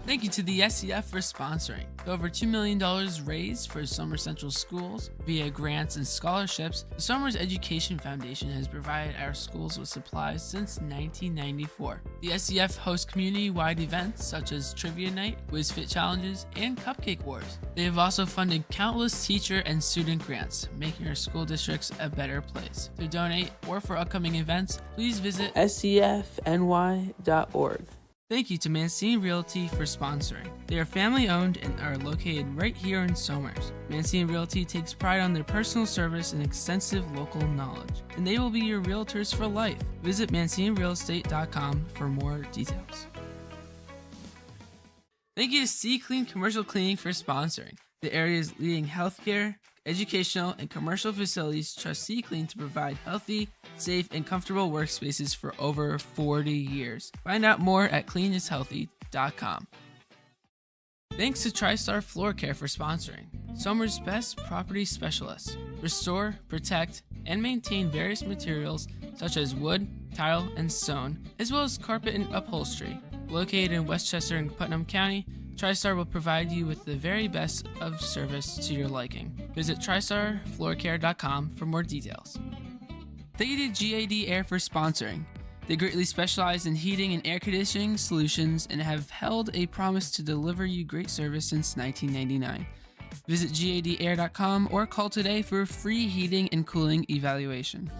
Thank you to the SCF for sponsoring. With over $2 million raised for Summer Central schools via grants and scholarships, the Somers Education Foundation has provided our schools with supplies since 1994. The SCF hosts community-wide events such as Trivia Night, Whiz Fit Challenges, and Cupcake Wars. They have also funded countless teacher and student grants, making our school districts a better place. To donate or for upcoming events, please visit scfny.org. Thank you to Mancini Realty for sponsoring. They are family owned and are located right here in Somers. Mancini Realty takes pride on their personal service and extensive local knowledge, and they will be your realtors for life. Visit ManciniRealEstate.com for more details. Thank you to Sea Clean Commercial Cleaning for sponsoring. The area's leading healthcare, educational, and commercial facilities trust Sea Clean to provide healthy, safe, and comfortable workspaces for over 40 years. Find out more at cleanishealthy.com. Thanks to TriStar Floor Care for sponsoring. Somers' best property specialists restore, protect, and maintain various materials such as wood, tile, and stone, as well as carpet and upholstery. Located in Westchester and Putnam County, TriStar will provide you with the very best of service to your liking. Visit TristarFloorCare.com for more details. Thank you to GAD Air for sponsoring. They greatly specialize in heating and air conditioning solutions and have held a promise to deliver you great service since 1999. Visit GADAir.com or call today for a free heating and cooling evaluation.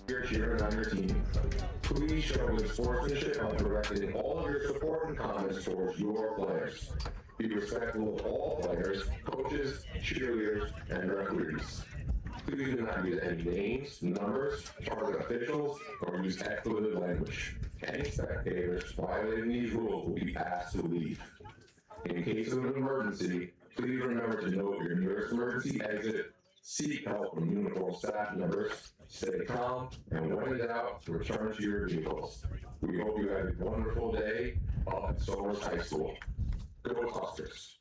You're cheering on your team. Please show good sportsmanship by directing all of your support and comments towards your players. Be respectful of all players, coaches, cheerleaders, and referees. Please do not use any names, numbers, target officials, or use expletive language. Any spectators violating these rules will be asked to leave. In case of an emergency, please remember to note your nearest emergency exit, seek help from uniformed staff members, stay calm, and when in doubt, return to your vehicles. We hope you have a wonderful day up at Somers High School. Go Tuskers!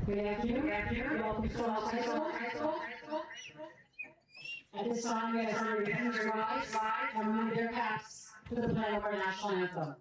Good afternoon. Welcome to Somers High School. At this time, we have our students rise and remove their caps to the play of our national anthem.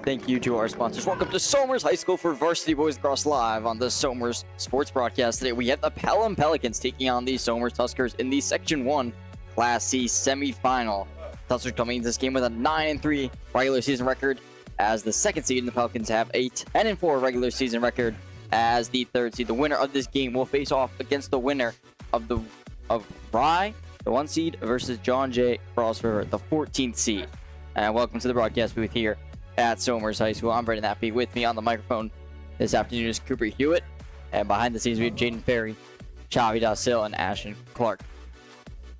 thank you to our sponsors. Welcome to Somers High School for Varsity Boys Lacrosse Live on the Somers Sports Broadcast. Today we have the Pelham Pelicans taking on the Somers Tuskers in the Section 1 Class C semifinal. Tuskers coming into this game with a 9-3 regular season record as the second seed, and the Pelicans have a 10-4 regular season record as the third seed. The winner of this game will face off against the winner of Rye, the 1 seed, versus John Jay Cross River, the 14th seed. And welcome to the broadcast booth here at Somers High School. I'm Brendan Happy. With me on the microphone this afternoon is Cooper Hewitt. And behind the scenes, we have Jaden Ferry, Chavi Dasil, and Ashton Clark.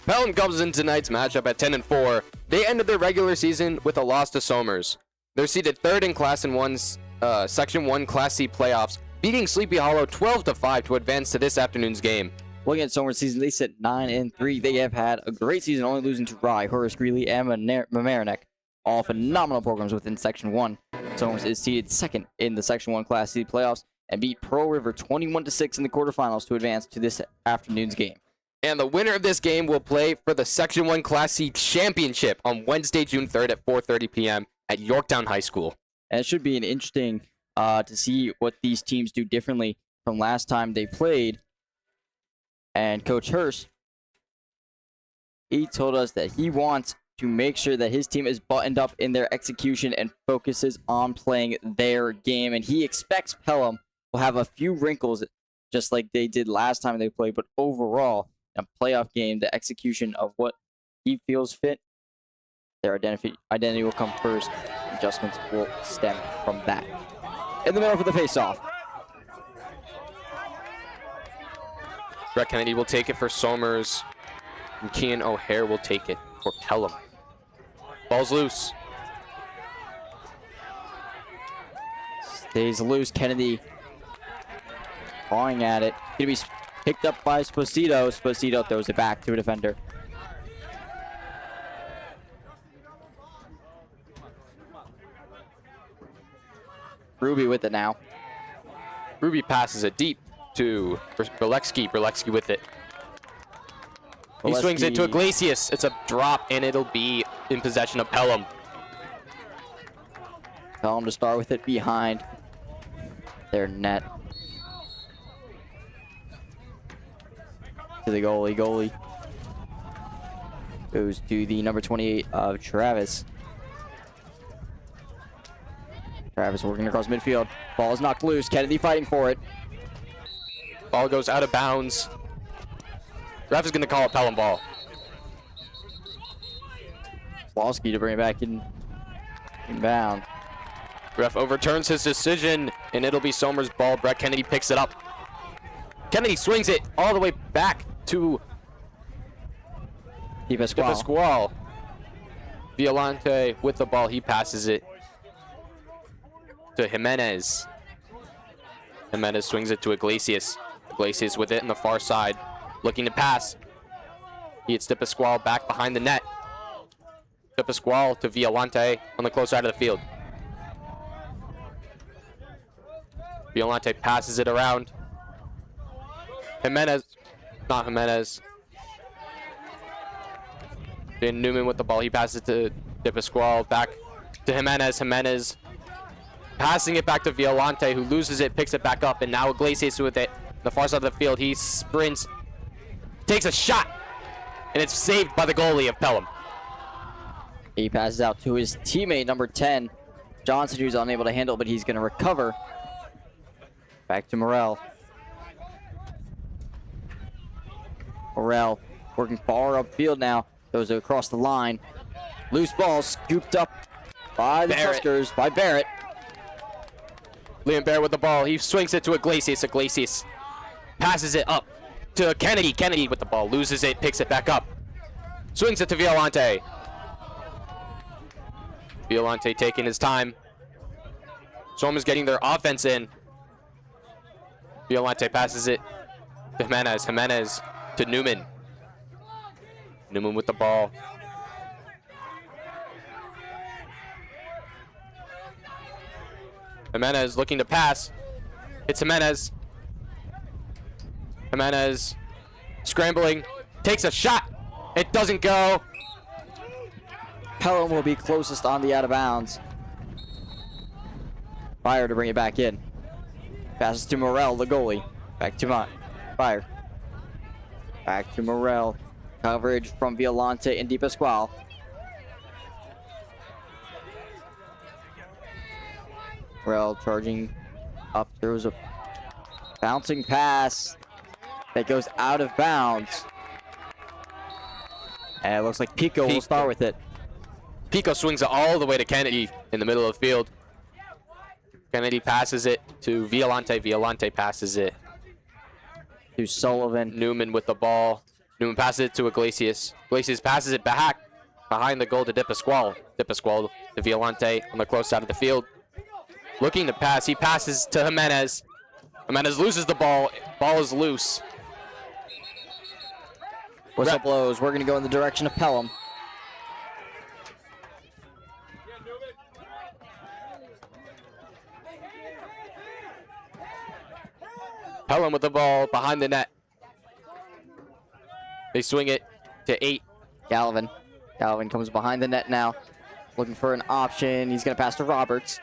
Pelham comes in tonight's matchup at 10-4. They ended their regular season with a loss to Somers. They're seated third in Section 1 Class C playoffs, beating Sleepy Hollow 12-5 to advance to this afternoon's game. Looking at Somers' season, they sit 9-3. They have had a great season, only losing to Rye, Horace Greeley, and Mamaroneck. All phenomenal programs within Section 1. Somers is seated second in the Section 1 Class C playoffs and beat Pearl River 21-6 in the quarterfinals to advance to this afternoon's game. And the winner of this game will play for the Section 1 Class C championship on Wednesday, June 3rd at 4:30 p.m. at Yorktown High School. And it should be an interesting to see what these teams do differently from last time they played. And Coach Hirsch, he told us that he wants to make sure that his team is buttoned up in their execution and focuses on playing their game. And he expects Pelham will have a few wrinkles just like they did last time they played. But overall, in a playoff game, the execution of what he feels fit, their identity will come first. Adjustments will stem from that. In the middle for the face-off. Brett Kennedy will take it for Somers, and Kean O'Hare will take it for Pelham. Ball's loose. Stays loose. Kennedy clawing at it. Gonna be picked up by Sposito. Sposito throws it back to a defender. Ruby with it now. Ruby passes it deep to Berlecki. Berlecki with it. He swings it to Iglesias. It's a drop, and it'll be in possession of Pelham. Pelham to start with it behind their net. To the goalie. Goalie goes to the number 28 of Travis. Travis working across midfield. Ball is knocked loose. Kennedy fighting for it. Ball goes out of bounds. Ref is going to call a Pelham ball. Slawski to bring it back inbound. Ref overturns his decision, and it'll be Somers' ball. Brett Kennedy picks it up. Kennedy swings it all the way back to Pasquale. Violante with the ball. He passes it to Jimenez. Jimenez swings it to Iglesias. Iglesias with it on the far side, looking to pass. He hits Pasquale back behind the net. Pasquale to Violante on the close side of the field. Violante passes it around. Jimenez. Dan Newman with the ball. He passes it to De Pasquale. Back to Jimenez. Jimenez passing it back to Violante, who loses it, picks it back up, and now Iglesias with it. The far side of the field. He sprints, takes a shot, and it's saved by the goalie of Pelham. He passes out to his teammate, number 10, Johnson, who's unable to handle, but he's going to recover. Back to Morel. Morel working far upfield now. Goes across the line. Loose ball scooped up by the Tuskers, by Barrett. Liam Barrett with the ball. He swings it to Iglesias. Iglesias passes it up to Kennedy. Kennedy with the ball. Loses it, picks it back up. Swings it to Violante. Violante taking his time. Somers getting their offense in. Violante passes it to Jimenez. Jimenez to Newman. Newman with the ball. Jimenez looking to pass. It's Jimenez. Jimenez scrambling. Takes a shot. It doesn't go. Pelham will be closest on the out of bounds. Fire to bring it back in. Passes to Morel, the goalie. Back to Fire. Back to Morel. Coverage from Violante and Di Pasquale. Morel charging up. There was a bouncing pass that goes out of bounds. And it looks like Pico will start with it. Pico swings it all the way to Kennedy in the middle of the field. Kennedy passes it to Violante. Violante passes it To Sullivan. Newman with the ball. Newman passes it to Iglesias. Iglesias passes it back behind the goal to Di Pasquale. Di Pasquale to Violante on the close side of the field. Looking to pass. He passes to Jimenez. Jimenez loses the ball. Ball is loose. Whistle blows. We're going to go in the direction of Pelham. Pelham with the ball behind the net. They swing it to 8. Galvin. Galvin comes behind the net now. Looking for an option. He's going to pass to Roberts.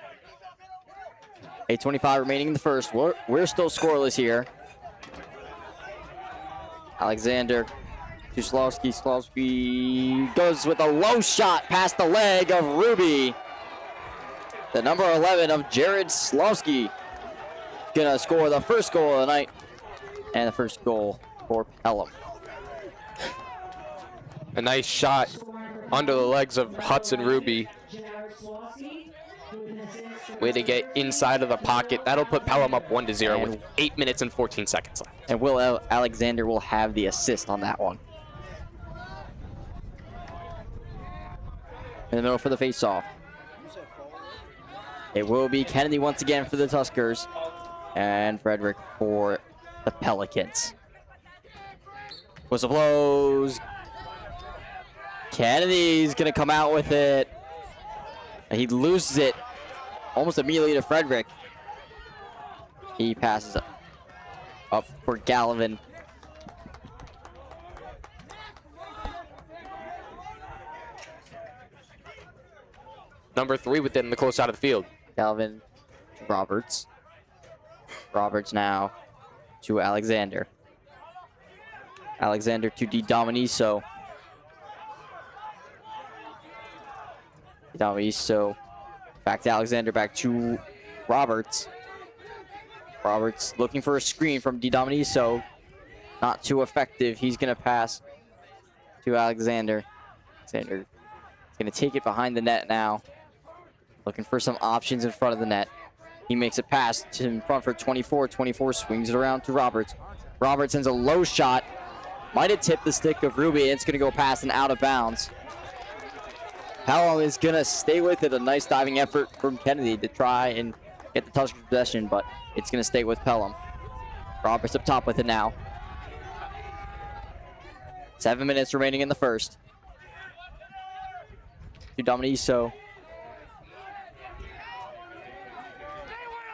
8:25 remaining in the first. We're still scoreless here. Alexander to Slawski. Slawski goes with a low shot past the leg of Ruby. The number 11 of Jared Slawski. Gonna score the first goal of the night. And the first goal for Pelham. A nice shot under the legs of Hudson Ruby. Way to get inside of the pocket. That'll put Pelham up 1-0 with 8 minutes and 14 seconds left. And Will Alexander will have the assist on that one. In the middle for the face-off. It will be Kennedy once again for the Tuskers. And Frederick for the Pelicans. Whistle blows. Kennedy's going to come out with it. And he loses it almost immediately to Frederick. He passes up for Galvin. Number 3 within the close side of the field. Galvin to Roberts. Roberts now to Alexander. Alexander to DiDomenico. DiDomenico back to Alexander, back to Roberts. Roberts looking for a screen from DiDomenico. Not too effective. He's going to pass to Alexander. Alexander is going to take it behind the net now. Looking for some options in front of the net. He makes a pass to in front for 24. 24 swings it around to Roberts. Roberts sends a low shot. Might have tipped the stick of Ruby, and it's going to go past and out of bounds. Pelham is going to stay with it. A nice diving effort from Kennedy to try and get the Tuskers possession, but it's going to stay with Pelham. Roberts up top with it now. 7 minutes remaining in the first. To Dominico.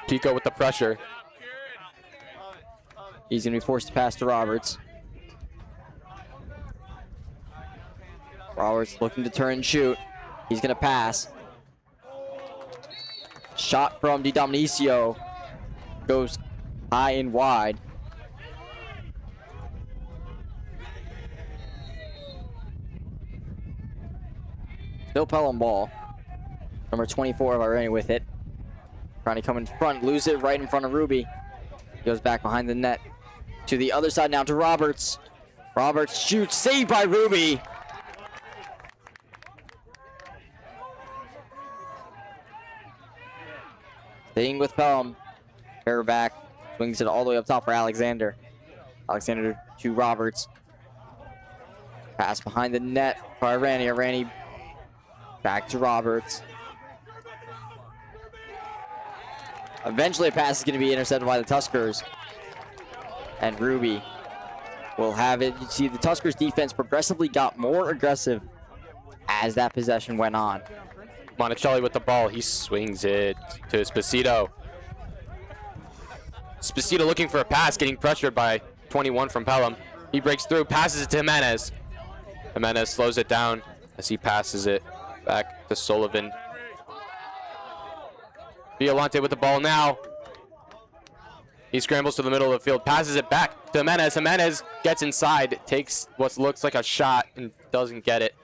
Pico with the pressure. He's going to be forced to pass to Roberts. Roberts looking to turn and shoot. He's going to pass. Shot from DiDomenico. Goes high and wide. Still Pelham ball. Number 24 already with it. Trying to come in front, lose it right in front of Ruby. Goes back behind the net. To the other side now to Roberts. Roberts shoots, saved by Ruby. Staying with Pelham. Fair back. Swings it all the way up top for Alexander. Alexander to Roberts. Pass behind the net by Arani. Arani back to Roberts. Eventually a pass is going to be intercepted by the Tuskers. And Ruby will have it. You see the Tuskers defense progressively got more aggressive as that possession went on. Monticelli with the ball. He swings it to Esposito. Esposito looking for a pass, getting pressured by 21 from Pelham. He breaks through, passes it to Jimenez. Jimenez slows it down as he passes it back to Sullivan. Violante with the ball now. He scrambles to the middle of the field, passes it back to Jimenez. Jimenez gets inside, takes what looks like a shot and doesn't get it.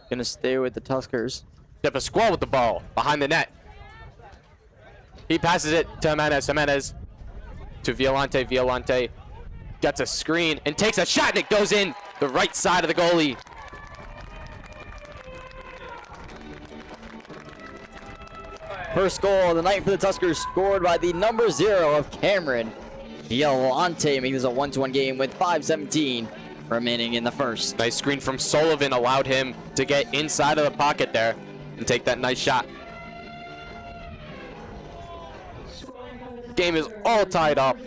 Gonna stay with the Tuskers. Pasquale with the ball behind the net. He passes it to Jimenez. Jimenez to Violante. Violante gets a screen and takes a shot, and it goes in the right side of the goalie. First goal of the night for the Tuskers, scored by the number 0 of Cameron Violante, making this a 1-1 game with 5:17 remaining in the first. Nice screen from Sullivan allowed him to get inside of the pocket there and take that nice shot. Game is all tied up,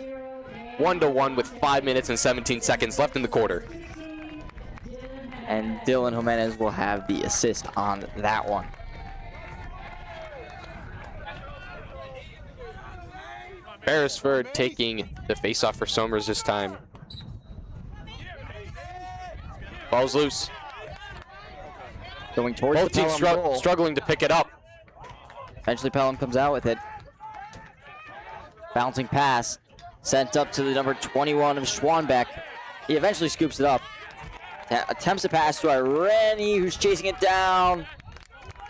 1-1 with 5 minutes and 17 seconds left in the quarter. And Dylan Jimenez will have the assist on that one. Beresford taking the face-off for Somers this time. Ball's loose. Going towards Both the teams Pelham goal. struggling to pick it up. Eventually Pelham comes out with it. Bouncing pass. Sent up to the number 21 of Schwanbeck. He eventually scoops it up. Attempts to pass to Irene, who's chasing it down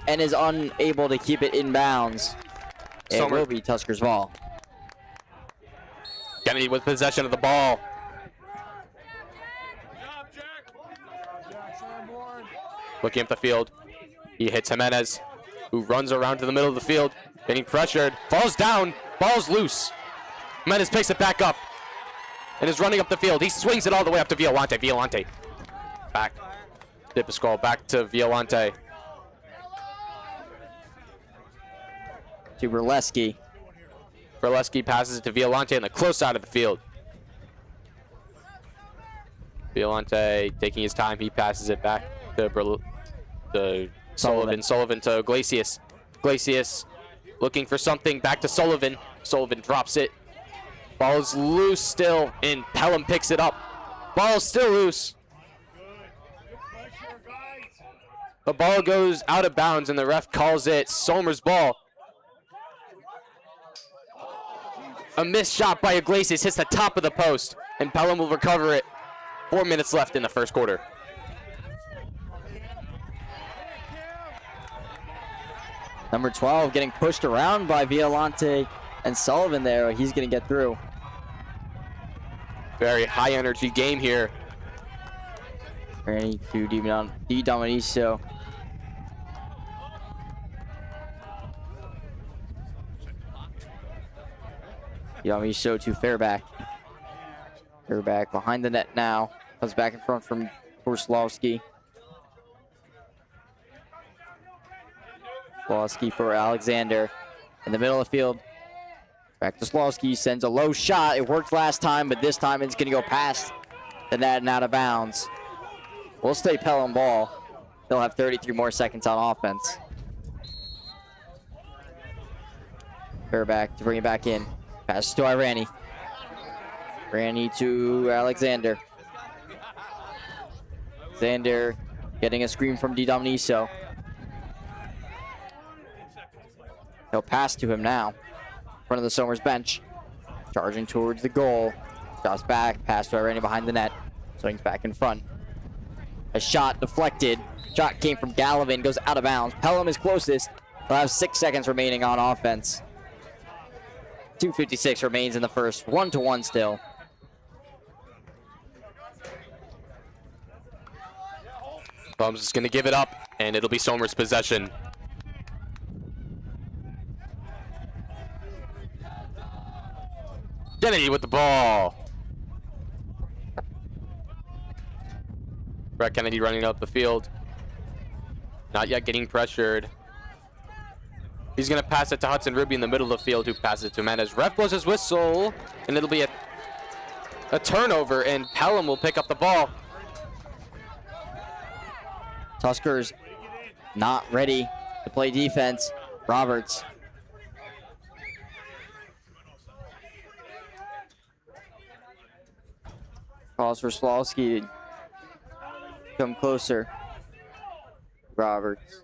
and is unable to keep it in bounds. It will be Tuskers' ball. Kennedy with possession of the ball. Looking up the field. He hits Jimenez, who runs around to the middle of the field, getting pressured, falls down, ball's loose. Jimenez picks it back up and is running up the field. He swings it all the way up to Violante. Violante back. Dipasquale back to Violante. To Burleski. Burleski passes it to Violante on the close side of the field. Violante taking his time. He passes it back to Sullivan. Sullivan to Iglesias. Iglesias looking for something. Back to Sullivan. Sullivan drops it. Ball is loose still, and Pelham picks it up. Ball is still loose. The ball goes out of bounds, and the ref calls it Somers' ball. A missed shot by Iglesias hits the top of the post, and Pelham will recover it. 4 minutes left in the first quarter. Number 12 getting pushed around by Violante and Sullivan there. He's going to get through. Very high energy game here. Ready to Di Dominicio. Dominicio to Fairback. Fairback behind the net now. Comes back in front from Korslavsky. Slawski for Alexander. In the middle of the field. Back to Slawski. Sends a low shot. It worked last time, but this time it's going to go past the net and out of bounds. We'll stay Pelham ball. They'll have 33 more seconds on offense. Fairback to bring it back in. Pass to Irani. Irani to Alexander. Alexander getting a screen from Di Dominicio. He'll pass to him now. In front of the Somers bench. Charging towards the goal. Drops back. Pass to Irani behind the net. Swings back in front. A shot deflected. Shot came from Gallivan. Goes out of bounds. Pelham is closest. They'll have 6 seconds remaining on offense. 2:56 remains in the first. 1-1 still. Bums is going to give it up, and it'll be Somers' possession. Kennedy with the ball. Brett Kennedy running up the field. Not yet getting pressured. He's going to pass it to Hudson Ruby in the middle of the field, who passes it to Mendez. Ref blows his whistle, and it'll be a turnover, and Pelham will pick up the ball. Tuskers not ready to play defense. Roberts. Calls for Slawski to come closer. Roberts.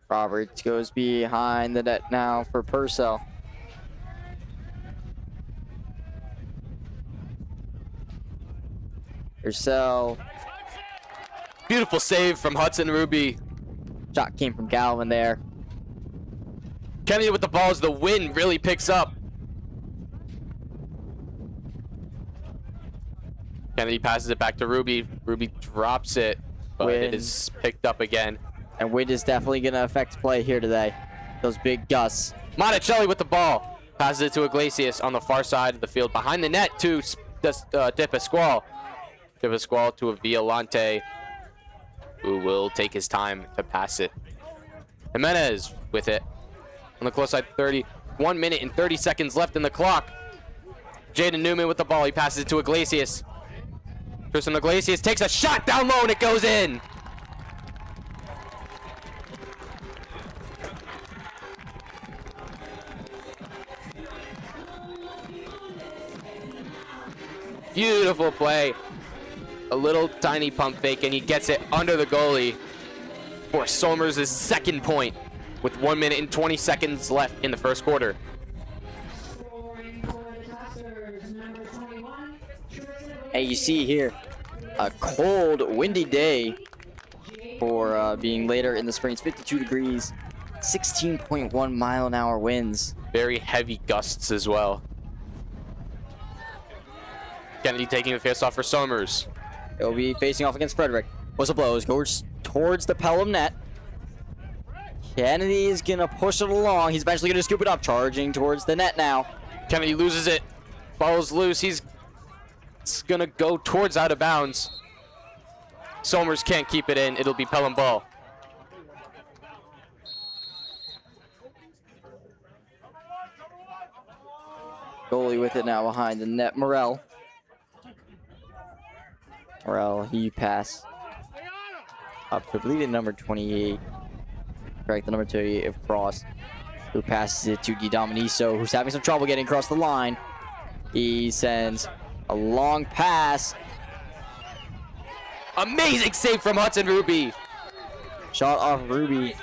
Roberts goes behind the net now for Purcell. Purcell. Beautiful save from Hudson Ruby. Shot came from Galvin there. Kennedy with the ball as the wind really picks up. Kennedy passes it back to Ruby. Ruby drops it, but it is picked up again. And wind is definitely going to affect play here today. Those big gusts. Monticelli with the ball. Passes it to Iglesias on the far side of the field. Behind the net to De Pasquale. De Pasquale to a Violante, who will take his time to pass it. Jimenez with it. On the close side, 1 minute and 30 seconds left in the clock. Jaden Newman with the ball. He passes it to Iglesias. Tristan Iglesias takes a shot down low and it goes in. Beautiful play. A little tiny pump fake and he gets it under the goalie for Somers' second point with 1 minute and 20 seconds left in the first quarter. Scoring for the Tuskers, number 21, Hey, you see here, a cold, windy day for being later in the spring. It's 52 degrees, 16.1 mile an hour winds. Very heavy gusts as well. Kennedy taking the face off for Somers. It'll be facing off against Frederick. Whistle blows, goes towards the Pelham net. Kennedy is gonna push it along. He's eventually gonna scoop it up, charging towards the net now. Kennedy loses it. Ball's loose. He's gonna go towards out of bounds. Somers can't keep it in. It'll be Pelham ball. Goalie with it now behind the net. Morel, he pass up to, I believe, the number 28. Correct, the number 28 of Cross, who passes it to Di Dominico, who's having some trouble getting across the line. He sends a long pass. Amazing save from Hudson Ruby. Shot off Ruby.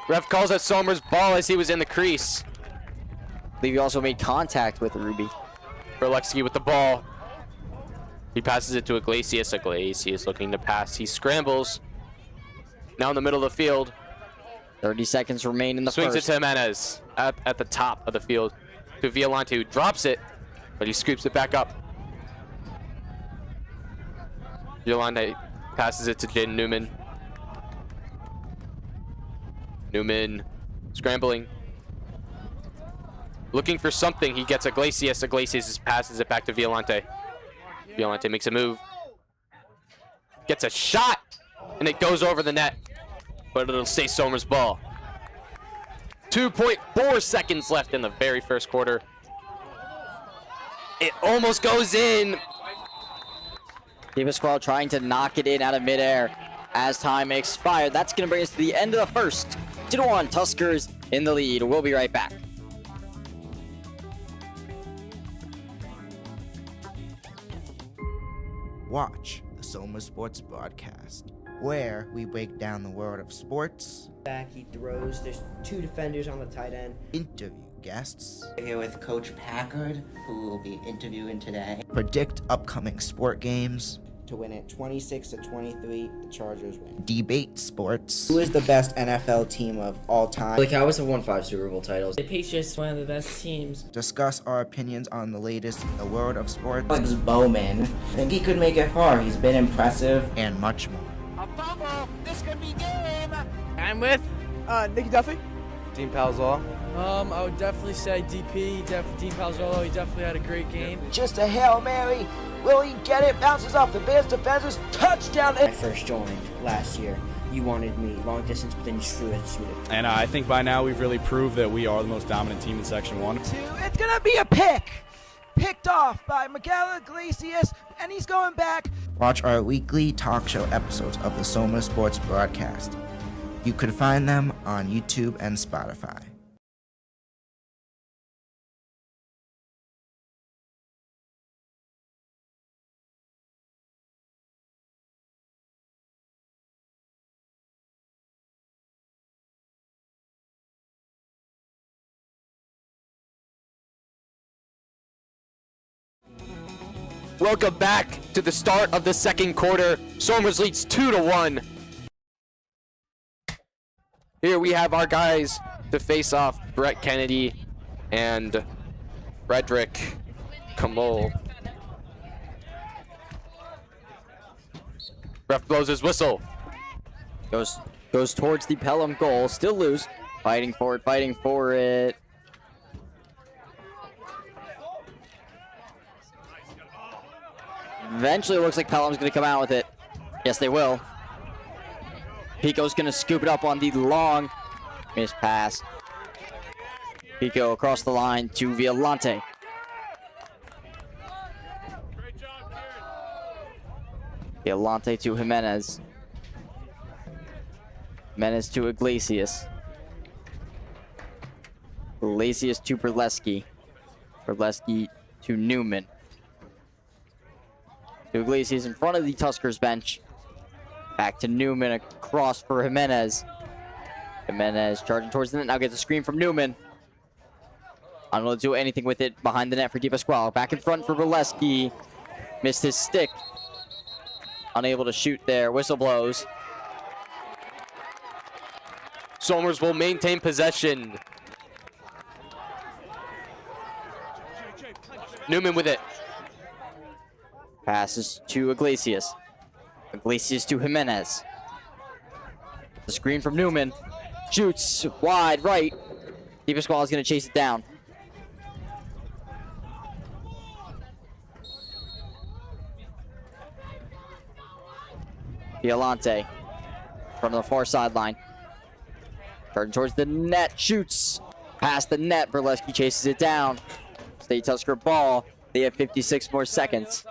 Ref calls out Somers' ball as he was in the crease. I believe he also made contact with Ruby. Berlexky with the ball. He passes it to Iglesias. Iglesias looking to pass. He scrambles. Now in the middle of the field. 30 seconds remain in the Swings first. it to Jimenez at the top of the field. To Violante, who drops it, but he scoops it back up. Violante passes it to Jaden Newman. Newman scrambling. Looking for something. He gets Iglesias. Iglesias passes it back to Violante. Violante makes a move. Gets a shot. And it goes over the net. But it'll stay Somers' ball. 2.4 seconds left in the very first quarter. It almost goes in. Davis Squall trying to knock it in out of midair as time expired. That's going to bring us to the end of the first. 2-1, Tuskers in the lead. We'll be right back. Watch the Soma Sports Broadcast, where we break down the world of sports, Back, he throws. There's two defenders on the tight end. interview guests, Here with Coach Packard, who will be interviewing today. predict upcoming sport games, To win it 26-23, the Chargers win. debate sports, Who is the best NFL team of all time? The Cowboys have won 5 Super Bowl titles. The Patriots, one of the best teams. discuss our opinions on the latest in the world of sports, Alex Bowman. I think he could make it far. He's been impressive. and much more. I'm with Nicky Duffy. Dean Palzall. I would definitely say DP, Dean Palzolo. He definitely had a great game. Just a Hail Mary. Will he get it? Bounces off the Bears defenders. Touchdown. When I first joined last year, you wanted me long distance, but then you threw it. And I think by now we've really proved that we are the most dominant team in Section 1. It's gonna be a pick. Picked off by Miguel Iglesias, and he's going back. Watch our weekly talk show episodes of the Soma Sports Broadcast. You could find them on YouTube and Spotify. Welcome back to the start of the second quarter. Somers leads 2-1. Here we have our guys to face off, Brett Kennedy and Frederick Kamol. Ref blows his whistle. Goes towards the Pelham goal. Still loose. Fighting for it. Eventually, it looks like Pelham's going to come out with it. Yes, they will. Pico's going to scoop it up on the long missed pass. Pico across the line to Violante. Violante to Jimenez. Jimenez to Iglesias. Iglesias to Berleski. Berleski to Newman. To Iglesias in front of the Tuskers bench. Back to Newman, across for Jimenez. Jimenez charging towards the net, now gets a screen from Newman. Unable to do anything with it behind the net for Di Pasquale. Back in front for Berleski. Missed his stick. Unable to shoot there, whistle blows. Somers will maintain possession. Newman with it. Passes to Iglesias. Iglesias to Jimenez. The screen from Newman. Shoots wide right. Di Pasquale is going to chase it down. Violante from the far sideline. Turning towards the net. Shoots past the net. Berleski chases it down. State Tusker ball. They have 56 more seconds.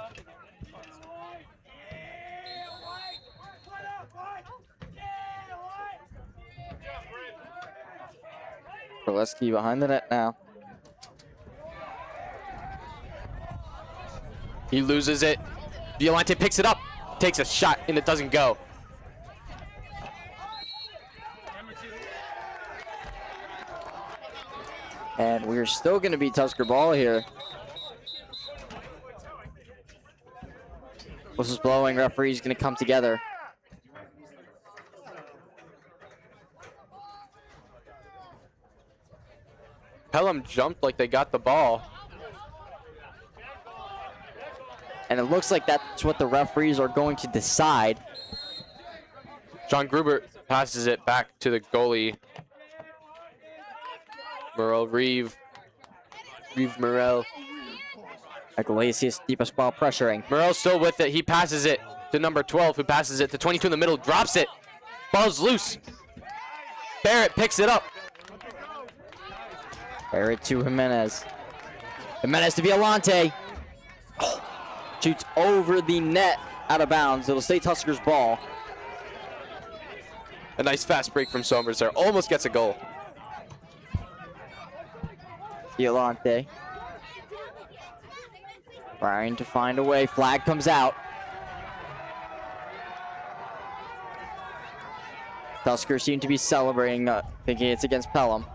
Berleski behind the net now. He loses it. Violante picks it up. Takes a shot and it doesn't go. And we're still going to be Tusker ball here. Whistle's blowing. Referee's going to come together. Pelham jumped like they got the ball. And it looks like that's what the referees are going to decide. John Gruber passes it back to the goalie. Reeve Morel. Iglesias, Di Pasquale pressuring. Morel's still with it. He passes it to number 12, who passes it to 22 in the middle, drops it. Ball's loose. Barrett picks it up. Barrett to Jimenez. Jimenez to Violante. Oh, shoots over the net, out of bounds. It'll stay Tuskers ball. A nice fast break from Somers there. Almost gets a goal. Violante. Trying to find a way. Flag comes out. Tuskers seem to be celebrating, thinking it's against Pelham.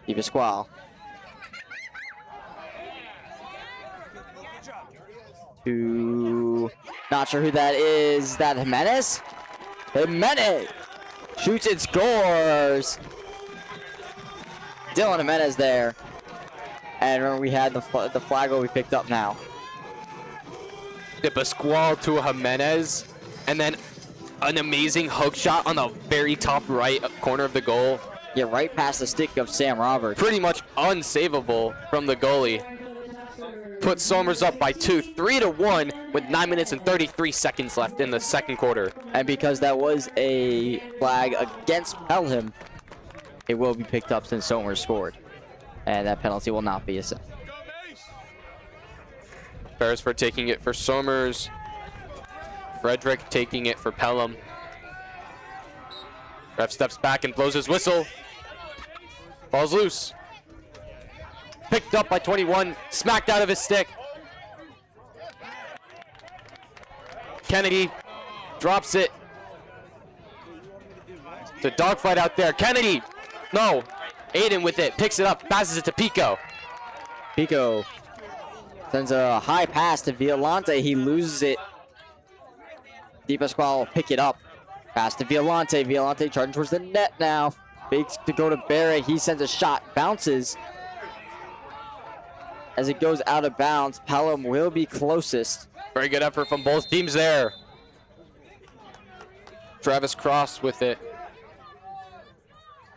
Di Pasquale. Not sure who that is. That Jimenez? Jimenez shoots and scores. Dylan Jimenez there. And remember, we had the flag will be picked up now. Di Pasquale to Jimenez. And then an amazing hook shot on the very top right corner of the goal. Yeah, right past the stick of Sam Roberts. Pretty much unsavable from the goalie. Put Somers up by 2, 3-1 with 9 minutes and 33 seconds left in the second quarter. And because that was a flag against Pelham, it will be picked up since Somers scored. And that penalty will not be assessed. Beresford taking it for Somers. Frederick taking it for Pelham. Ref steps back and blows his whistle. Ball's loose. Picked up by 21, smacked out of his stick. Kennedy drops it. It's a dogfight out there. Kennedy, no. Aiden with it, picks it up, passes it to Pico. Pico Sends a high pass to Violante. He loses it. Di Pasquale will pick it up. Pass to Violante. Violante charging towards the net now. Fakes to go to Barrett. He sends a shot. Bounces. As it goes out of bounds, Pelham will be closest. Very good effort from both teams there. Travis Cross with it.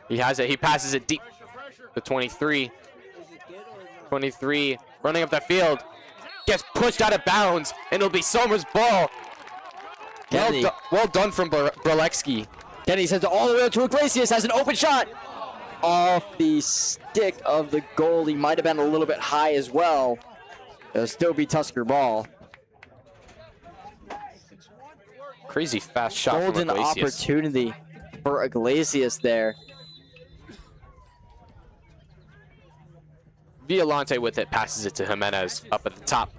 He has it. He passes it deep to 23. 23 running up the field. Gets pushed out of bounds, and it'll be Somers' ball. Well done from Brolexki. Kennedy sends it all the way up to Iglesias. Has an open shot. Off the stick of the goal. He might have been a little bit high as well. It'll still be Tusker ball. Crazy fast shot Golden from Iglesias. opportunity for Iglesias there. Violante with it, passes it to Jimenez up at the top.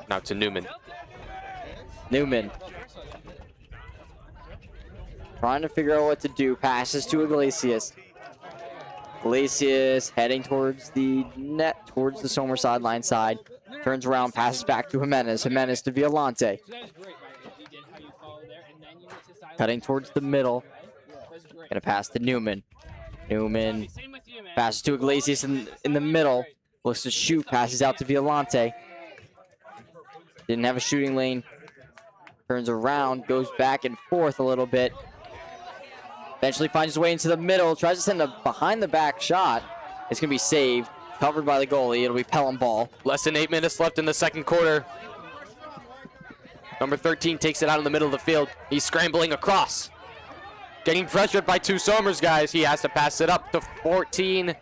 Now to Newman. Newman. Trying to figure out what to do. Passes to Iglesias. Iglesias heading towards the net, towards the Somer sideline side. Turns around, passes back to Jimenez. Jimenez to Violante. Cutting towards the middle. Gonna pass to Newman. Newman passes to Iglesias in the middle. Looks to shoot, passes out to Violante. Didn't have a shooting lane. Turns around, goes back and forth a little bit. Eventually finds his way into the middle. Tries to send a behind the back shot. It's going to be saved. Covered by the goalie. It'll be Pelham ball. Less than 8 minutes left in the second quarter. Number 13 takes it out in the middle of the field. He's scrambling across. Getting pressured by two Somers guys. He has to pass it up to 14,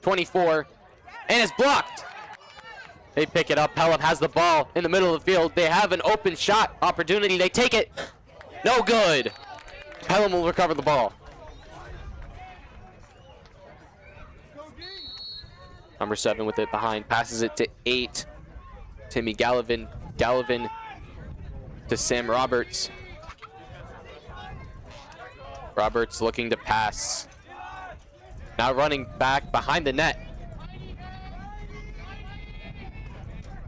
24. And it's blocked. They pick it up. Pelham has the ball in the middle of the field. They have an open shot opportunity. They take it. No good. Pelham will recover the ball. Number 7 with it behind. Passes it to 8. Timmy Gallivan. Gallivan to Sam Roberts. Roberts looking to pass. Now running back behind the net.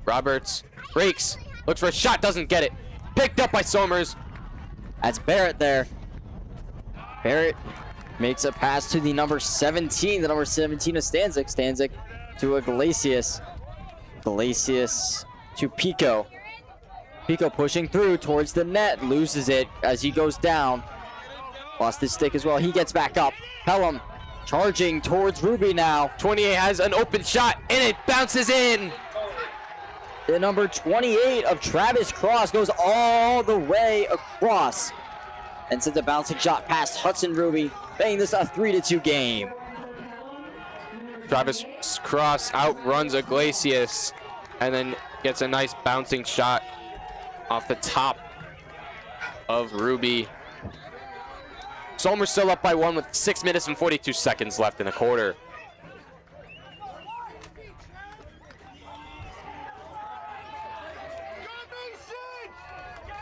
Roberts breaks. Looks for a shot. Doesn't get it. Picked up by Somers. That's Barrett there. Barrett makes a pass to the number 17. The number 17 of Stanzik. Stanzik to Iglesias. Iglesias to Pico. Pico pushing through towards the net. Loses it as he goes down. Lost his stick as well. He gets back up. Pelham charging towards Ruby now. 28 has an open shot, and it bounces in. The number 28 of Travis Cross goes all the way across and sends a bouncing shot past Hudson Ruby, making this a 3-2 game. Travis Cross outruns Iglesias and then gets a nice bouncing shot off the top of Ruby. Somers still up by 1 with 6 minutes and 42 seconds left in the quarter.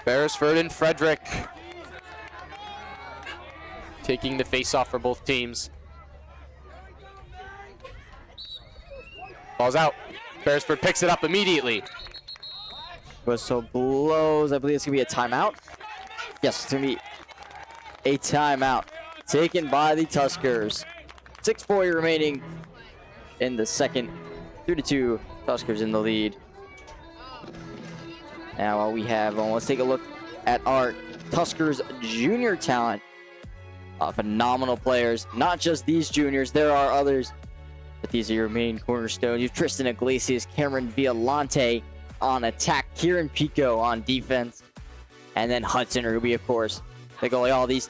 Beresford and Frederick taking the face-off for both teams. Ball's out. Beresford picks it up immediately. Whistle blows. I believe it's going to be a timeout. Yes, it's going to be a timeout taken by the Tuskers. 6:40 remaining in the second. 3-2, Tuskers in the lead. Now we have, let's take a look at our Tuskers junior talent. Phenomenal players, not just these juniors, there are others, but these are your main cornerstones. You have Tristan Iglesias, Cameron Violante on attack, Kieran Pico on defense, and then Hudson Ruby, of course. They go like all these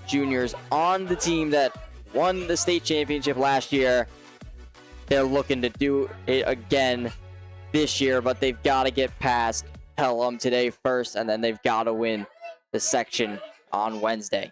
juniors on the team that won the state championship last year. They're looking to do it again this year, but they've got to get past Pelham today first, and then they've got to win the section on Wednesday.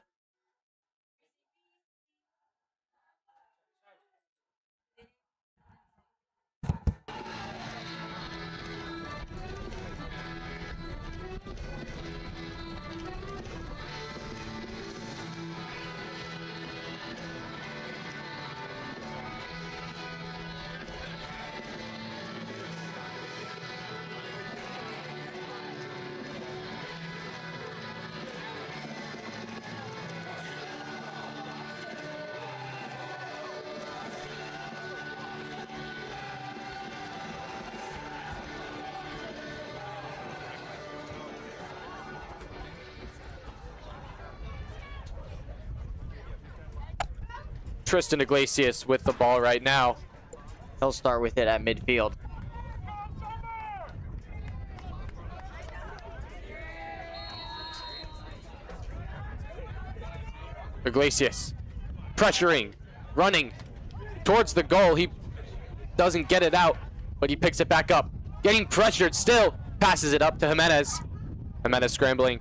Tristan Iglesias with the ball right now. He'll start with it at midfield. Iglesias pressuring, running towards the goal. He doesn't get it out, but he picks it back up. Getting pressured still, passes it up to Jimenez. Jimenez scrambling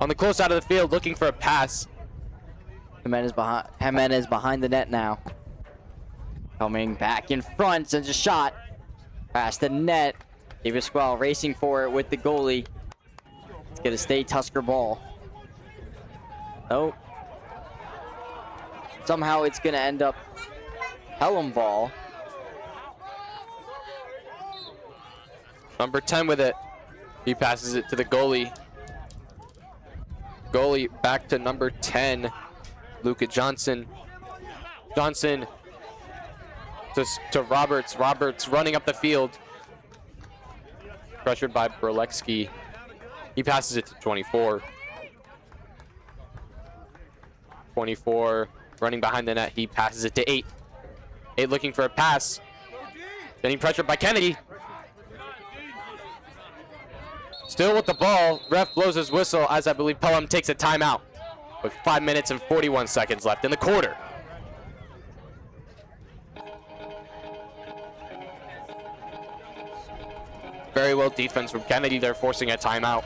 on the close side of the field, looking for a pass. Jimenez behind the net now. Coming back in front, sends a shot past the net. Davis Squall racing for it with the goalie. It's gonna stay Tusker ball. Oh. Somehow it's gonna end up Pelham ball. Number 10 with it. He passes it to the goalie. Goalie back to number 10, Luka Johnson. Johnson to Roberts. Roberts running up the field. Pressured by Berlecki. He passes it to 24. 24 running behind the net. He passes it to 8. 8 looking for a pass. Getting pressured by Kennedy. Still with the ball. Ref blows his whistle as I believe Pelham takes a timeout with 5 minutes and 41 seconds left in the quarter. Very well defense from Kennedy. They're forcing a timeout.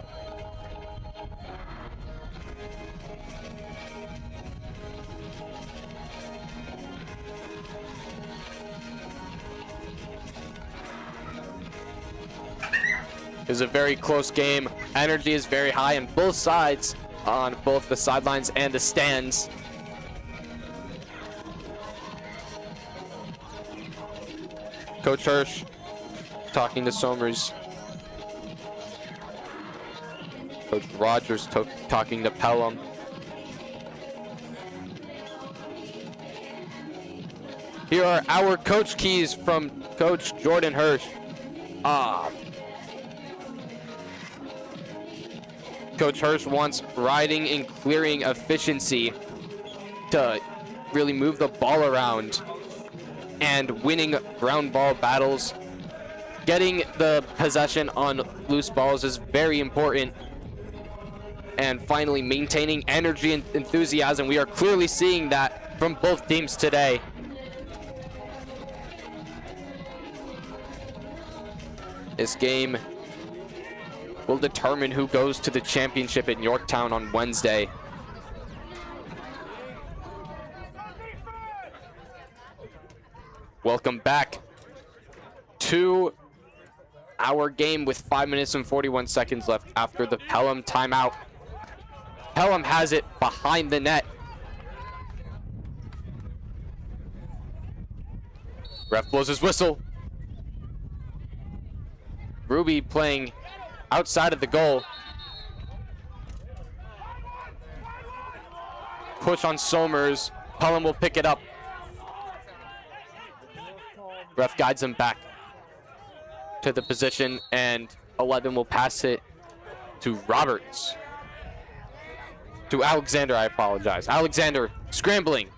It was a very close game. Energy is very high on both sides, on both the sidelines and the stands. Coach Hirsch talking to Somers. Coach Rogers talking to Pelham. Here are our coach keys from Coach Jordan Hirsch. Coach Hirsch wants riding and clearing efficiency to really move the ball around and winning ground ball battles. Getting the possession on loose balls is very important. And finally, maintaining energy and enthusiasm. We are clearly seeing that from both teams today. This game will determine who goes to the championship in Yorktown on Wednesday. Welcome back to our game with 5 minutes and 41 seconds left after the Pelham timeout. Pelham has it behind the net. Ref blows his whistle. Ruby playing outside of the goal. Push on Somers. Pelham will pick it up. Ref guides him back to the position, and 11 will pass it to Roberts. To Alexander, I apologize. Alexander scrambling.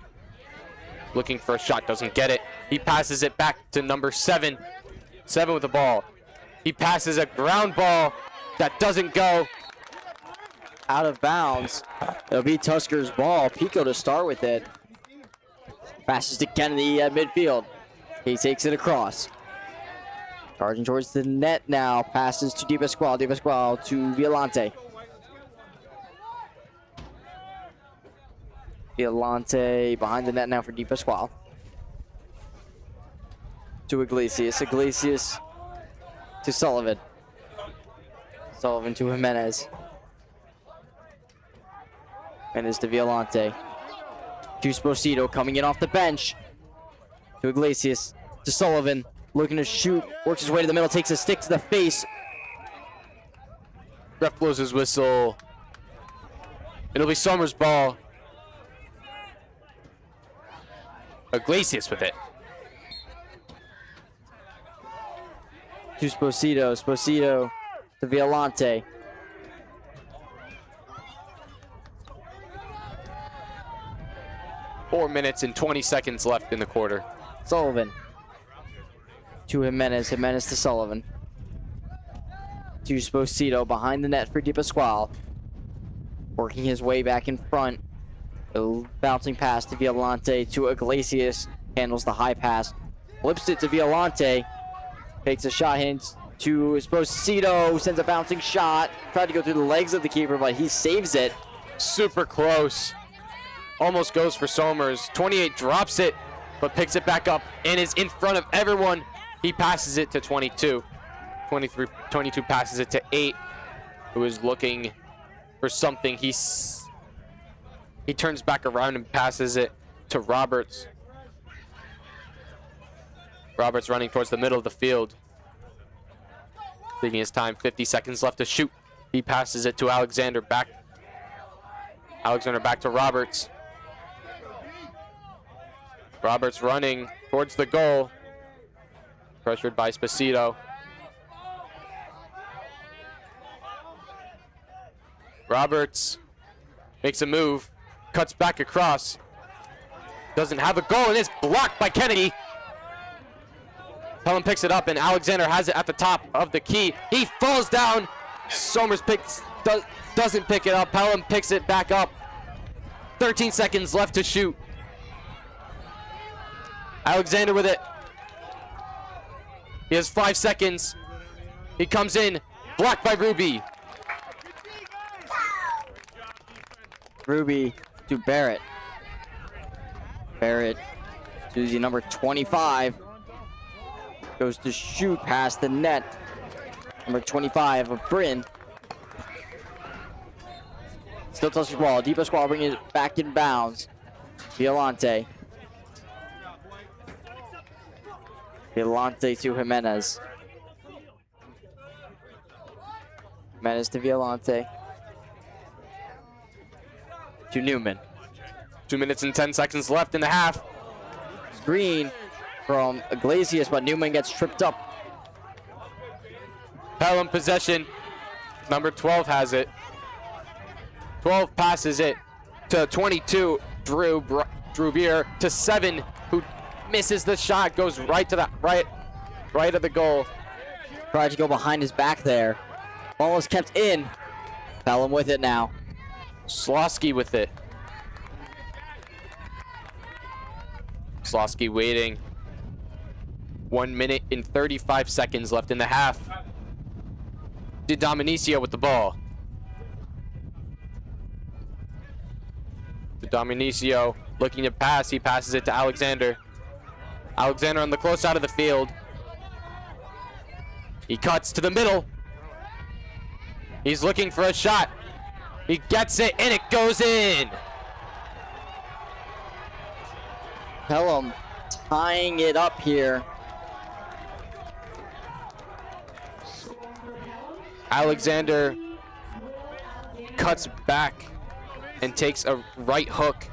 Looking for a shot, doesn't get it. He passes it back to number 7. 7 with the ball. He passes a ground ball that doesn't go. Out of bounds. It'll be Tuskers ball. Pico to start with it. Passes to Kennedy at midfield. He takes it across. Charging towards the net now. Passes to Di Pasquale. Di Pasquale to Violante. Violante behind the net now for Di Pasquale. To Iglesias. Iglesias to Sullivan. Sullivan to Jimenez. Jimenez to Violante. To Esposito coming in off the bench. To Iglesias. To Sullivan. Looking to shoot. Works his way to the middle. Takes a stick to the face. Ref blows his whistle. It'll be Somers' ball. Iglesias with it. To Esposito. Esposito to Violante. 4 minutes and 20 seconds left in the quarter. Sullivan to Jimenez. Jimenez to Sullivan. To Sposito behind the net for DePasquale. Working his way back in front. A bouncing pass to Violante to Iglesias. Handles the high pass. Flips it to Violante. Takes a shot, hands to Esposito. Sends a bouncing shot. Tried to go through the legs of the keeper, but he saves it. Super close. Almost goes for Somers. 28 drops it, but picks it back up and is in front of everyone. He passes it to 22. 22 passes it to 8, who is looking for something. He turns back around and passes it to Roberts. Roberts running towards the middle of the field. Taking his time, 50 seconds left to shoot. He passes it to Alexander back. Alexander back to Roberts. Roberts running towards the goal. Pressured by Sposito. Roberts makes a move, cuts back across. Doesn't have a goal and is blocked by Kennedy. Pelham picks it up and Alexander has it at the top of the key. He falls down. Somers doesn't pick it up. Pelham picks it back up. 13 seconds left to shoot. Alexander with it. He has 5 seconds. He comes in, blocked by Ruby. Ruby to Barrett. Barrett to the number 25. Goes to shoot past the net. Number 25 of Bryn. Still touches the ball. DePasquale bringing it back in bounds. Violante. Violante to Jimenez. Jimenez to Violante. To Newman. 2 minutes and 10 seconds left in the half. Screen from Iglesias, but Newman gets tripped up. Pelham possession. Number 12 has it. 12 passes it to 22. Drew Beer to 7, who misses the shot, goes right to the right of the goal. Tried to go behind his back there. Ball is kept in. Pelham with it now. Slosky with it. Slosky waiting. 1 minute and 35 seconds left in the half. Di Dominicio with the ball. Di Dominicio looking to pass. He passes it to Alexander. Alexander on the close side of the field. He cuts to the middle. He's looking for a shot. He gets it and it goes in. Pelham tying it up here. Alexander cuts back and takes a right hook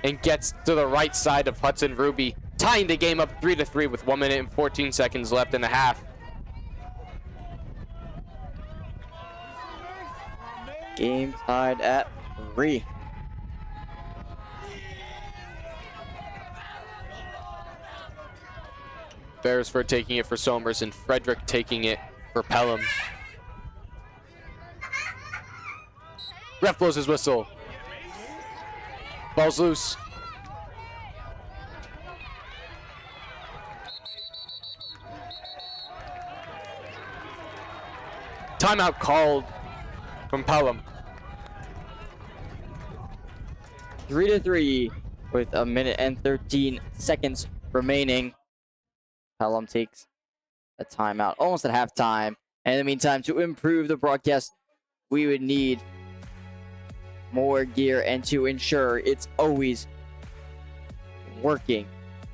and gets to the right side of Hudson Ruby, tying the game up 3-3 with 1 minute and 14 seconds left in the half. Game tied at 3. Beresford taking it for Somers and Frederick taking it for Pelham. Ref blows his whistle. Ball's loose. Timeout called from Pelham. 3-3 with 1 minute and 13 seconds remaining. Pelham takes a timeout almost at halftime. And in the meantime, to improve the broadcast, we would need more gear and to ensure it's always working.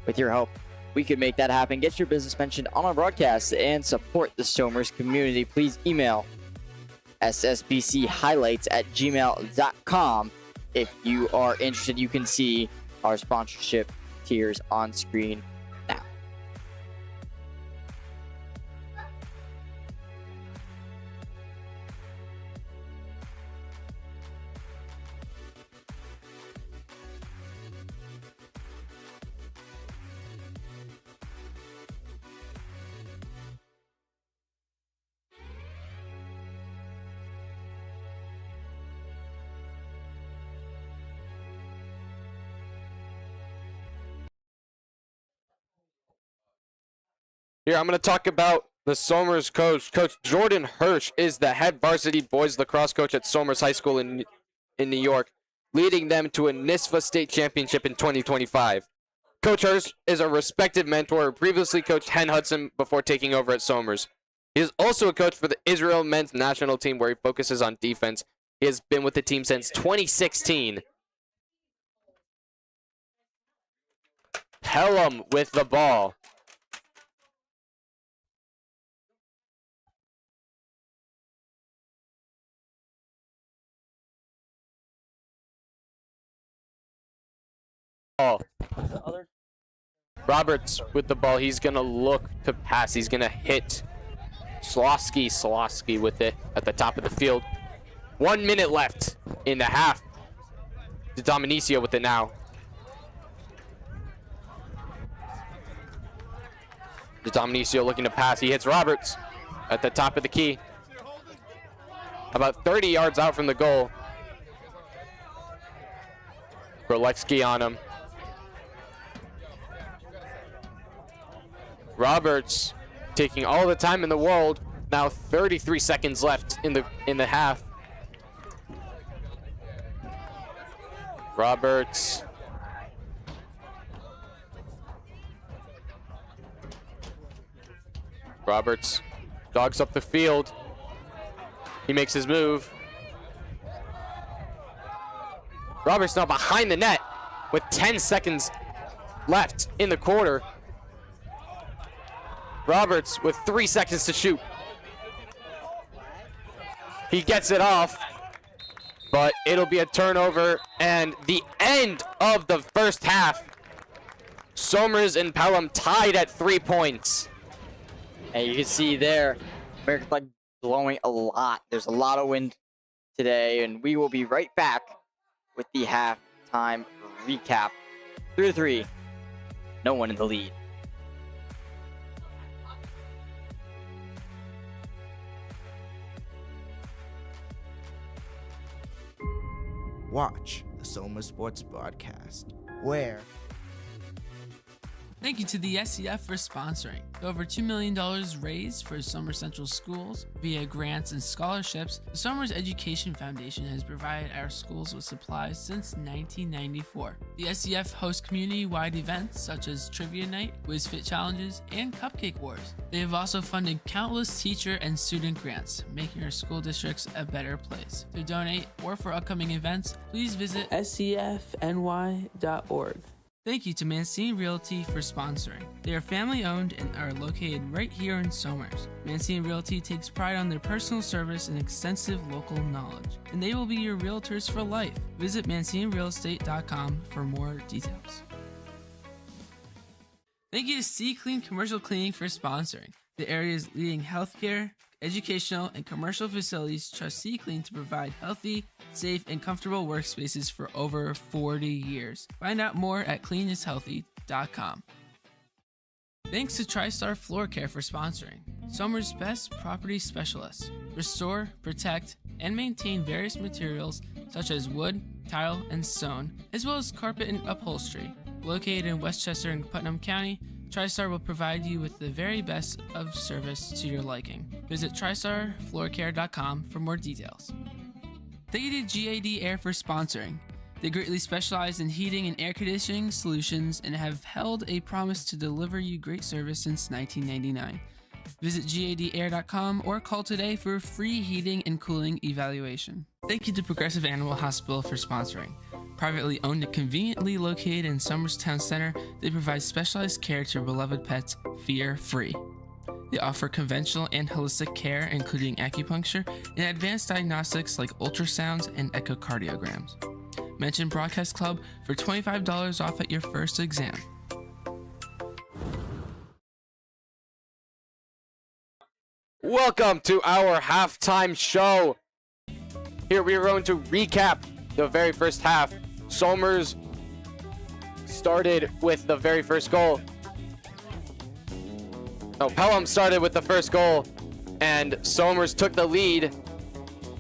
With your help, we could make that happen. Get your business mentioned on our broadcast and support the Somers community. Please email ssbchighlights@gmail.com. If you are interested, you can see our sponsorship tiers on screen now. Here, I'm going to talk about the Somers coach. Coach Jordan Hirsch is the head varsity boys lacrosse coach at Somers High School in New York, leading them to a NISFA state championship in 2025. Coach Hirsch is a respected mentor who previously coached Hen Hudson before taking over at Somers. He is also a coach for the Israel men's national team where he focuses on defense. He has been with the team since 2016. Pelham with the ball. Roberts with the ball. He's going to look to pass. He's going to hit Slosky with it at the top of the field. 1 minute left in the half. Dominicio with it now. Dominicio looking to pass. He hits Roberts at the top of the key. About 30 yards out from the goal. Berlexky on him. Roberts taking all the time in the world. Now 33 seconds left in the half. Roberts. Roberts dogs up the field. He makes his move. Roberts now behind the net with 10 seconds left in the quarter. Roberts with 3 seconds to shoot. He gets it off, but it'll be a turnover and the end of the first half. Somers and Pelham tied at 3 points. And you can see there, American flag blowing a lot. There's a lot of wind today, and we will be right back with the halftime recap. 3-3, no one in the lead. Watch the Somers Sports broadcast, where Thank you to the SEF for sponsoring. With over $2 million raised for Somers Central schools via grants and scholarships, the Somers Education Foundation has provided our schools with supplies since 1994. The SEF hosts community-wide events such as Trivia Night, Whiz Fit Challenges, and Cupcake Wars. They have also funded countless teacher and student grants, making our school districts a better place. To donate or for upcoming events, please visit SEFNY.org. Thank you to Mancini Realty for sponsoring. They are family owned and are located right here in Somers. Mancini Realty takes pride on their personal service and extensive local knowledge, and they will be your realtors for life. Visit ManciniRealEstate.com for more details. Thank you to C Clean Commercial Cleaning for sponsoring. The area's leading healthcare, educational, and commercial facilities trust C Clean to provide healthy, safe, and comfortable workspaces for over 40 years. Find out more at cleanishealthy.com. Thanks to TriStar Floor Care for sponsoring. Somers' best property specialists restore, protect, and maintain various materials such as wood, tile, and stone, as well as carpet and upholstery. Located in Westchester and Putnam County, TriStar will provide you with the very best of service to your liking. Visit TristarFloorCare.com for more details. Thank you to GAD Air for sponsoring. They greatly specialize in heating and air conditioning solutions and have held a promise to deliver you great service since 1999. Visit GADAir.com or call today for a free heating and cooling evaluation. Thank you to Progressive Animal Hospital for sponsoring. Privately owned and conveniently located in Somers Town Center, they provide specialized care to your beloved pets fear-free. They offer conventional and holistic care, including acupuncture and advanced diagnostics like ultrasounds and echocardiograms. Mention Broadcast Club for $25 off at your first exam. Welcome to our halftime show. Here we are going to recap the very first half. Somers started with the very first goal. No, Pelham started with the first goal, and Somers took the lead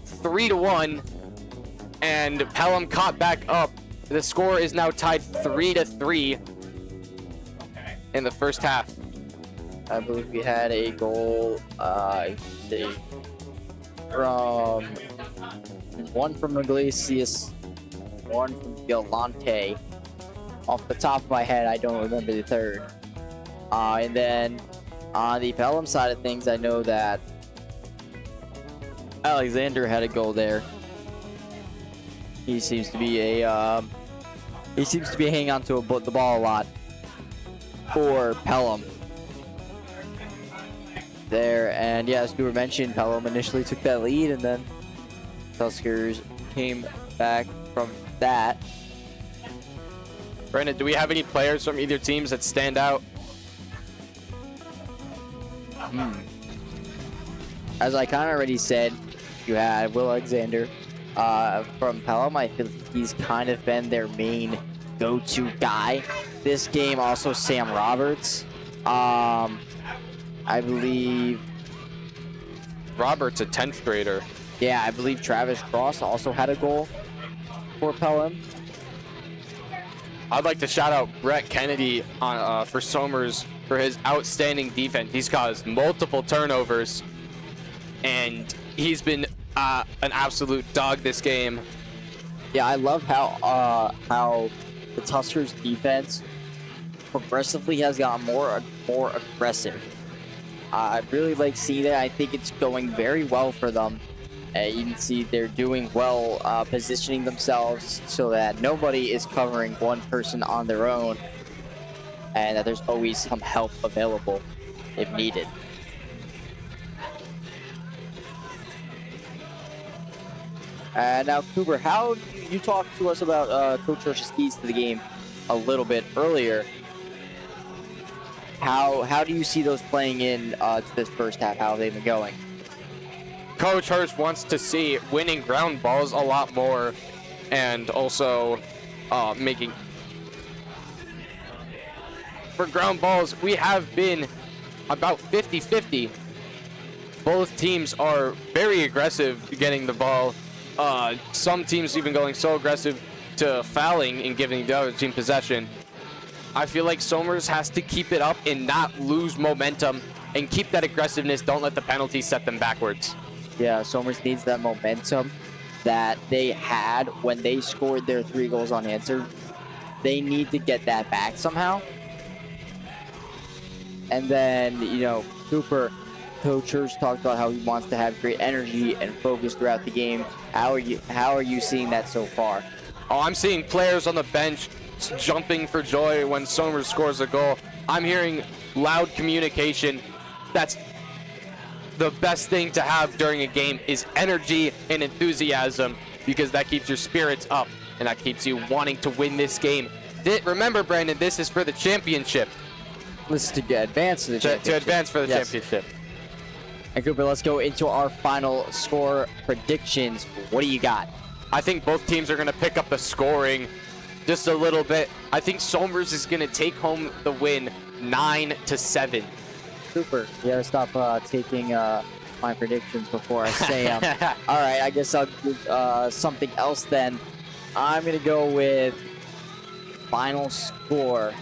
3-1, and Pelham caught back up. The score is now tied 3-3 in the first half. I believe we had a goal, from one from Iglesias, one from Violante. Off the top of my head, I don't remember the third. And then on the Pelham side of things, I know that Alexander had a goal there. He seems to be hanging on to the ball a lot for Pelham there. And yeah, as we were mentioned, Pelham initially took that lead, and then Tuskers came back from that. Brandon, do we have any players from either teams that stand out? As I kind of already said, you had Will Alexander from Pelham. I feel he's kind of been their main go-to guy this game. Also, Sam Roberts. I believe Roberts, a 10th grader. Yeah, I believe Travis Cross also had a goal for Pelham. I'd like to shout out Brett Kennedy for Somers for his outstanding defense. He's caused multiple turnovers, and he's been an absolute dog this game. Yeah, I love how the Tuskers defense progressively has gotten more aggressive. I really like seeing that. I think it's going very well for them. You can see they're doing well positioning themselves so that nobody is covering one person on their own, and that there's always some help available if needed. And now, Cooper, how you talked to us about Coach Hirsch's keys to the game a little bit earlier. How do you see those playing in to this first half? How have they been going? Coach Hirsch wants to see winning ground balls a lot more, and also making... For ground balls, we have been about 50-50. Both teams are very aggressive getting the ball. Some teams even going so aggressive to fouling and giving the other team possession. I feel like Somers has to keep it up and not lose momentum and keep that aggressiveness. Don't let the penalties set them backwards. Yeah, Somers needs that momentum that they had when they scored their 3 goals unanswered. They need to get that back somehow. And then, you know, Cooper, Coach Hirsch talked about how he wants to have great energy and focus throughout the game. How are you seeing that so far? Oh, I'm seeing players on the bench jumping for joy when Somers scores a goal. I'm hearing loud communication. That's the best thing to have during a game, is energy and enthusiasm, because that keeps your spirits up and that keeps you wanting to win this game. Remember, Brandon, this is for the championship. This is to advance to the championship. To advance for the championship. And Cooper, let's go into our final score predictions. What do you got? I think both teams are going to pick up the scoring just a little bit. I think Somers is going to take home the win 9-7. Cooper, you gotta stop taking my predictions before I say them. All right, I guess I'll do something else then. I'm gonna go with final score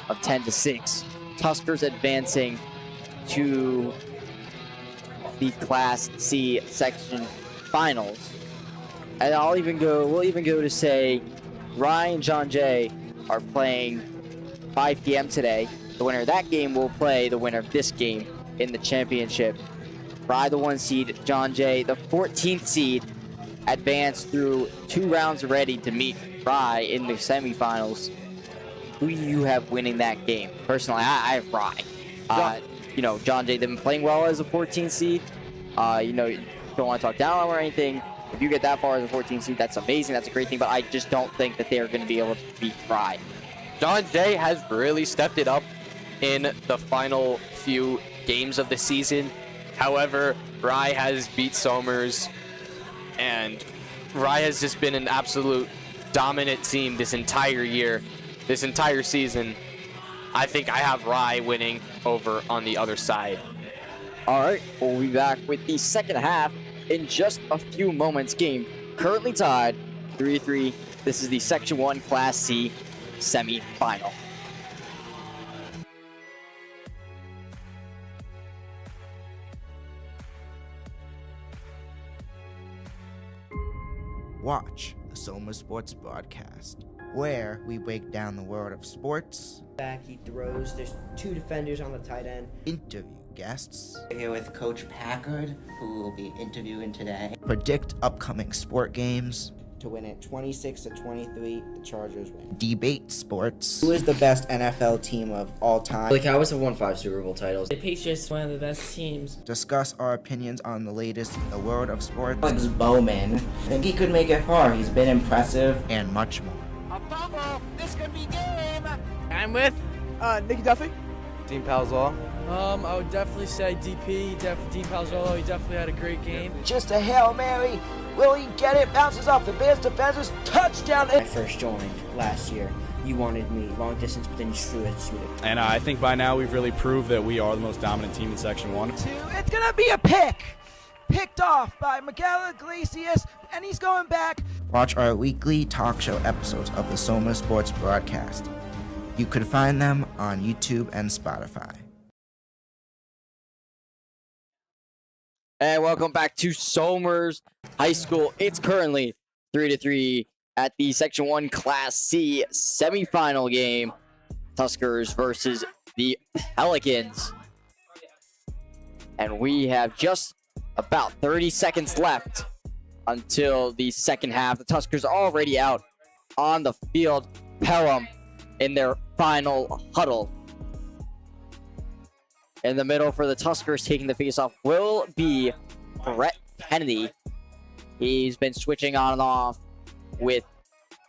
of 10-6. Tuskers advancing to the Class C section finals. And we'll even go to say Ryan and John Jay are playing 5 p.m. today. The winner of that game will play the winner of this game in the championship. Rye, the 1 seed, John Jay, the 14th seed, advanced through 2 rounds already to meet Rye in the semifinals. Who do you have winning that game? Personally, I have Rye. You know, John Jay, they've been playing well as a 14th seed. You know, don't want to talk down or anything. If you get that far as a 14th seed, that's amazing. That's a great thing. But I just don't think that they're going to be able to beat Rye. John Jay has really stepped it up in the final few games of the season. However, Rye has beat Somers, and Rye has just been an absolute dominant team this entire year, this entire season. I think I have Rye winning over on the other side. All right, we'll be back with the second half in just a few moments. Game currently tied 3-3. This is the Section 1 Class C semi-final. Summer Sports Broadcast, where we break down the world of sports, Back, he throws. There's two defenders on the tight end. interview guests, We're here with Coach Packard, who will be interviewing today. predict upcoming sport games, To win it 26-23, the Chargers win. debate sports, Who is the best NFL team of all time? The Cowboys have won 5 Super Bowl titles. The Patriots, one of the best teams. discuss our opinions on the latest in the world of sports, Alex Bowman. I think he could make it far. He's been impressive. and much more. I'm with Nicky Duffy. Dean Palzall. I would definitely say DP. Dean Palzall. He definitely had a great game. Just a Hail Mary. Will he get it? Bounces off the Bears defenders. Touchdown. When I first joined last year, you wanted me long distance, but then you threw it. And I think by now we've really proved that we are the most dominant team in Section 1. It's gonna be a pick. Picked off by Miguel Iglesias, and he's going back. Watch our weekly talk show episodes of the Summer Sports Broadcast. You could find them on YouTube and Spotify. And welcome back to Somers High School. It's currently 3-3 at the Section 1 Class C semifinal game. Tuskers versus the Pelicans. And we have just about 30 seconds left until the second half. The Tuskers are already out on the field. Pelham in their final huddle. In the middle for the Tuskers, taking the faceoff will be Brett Kennedy. He's been switching on and off with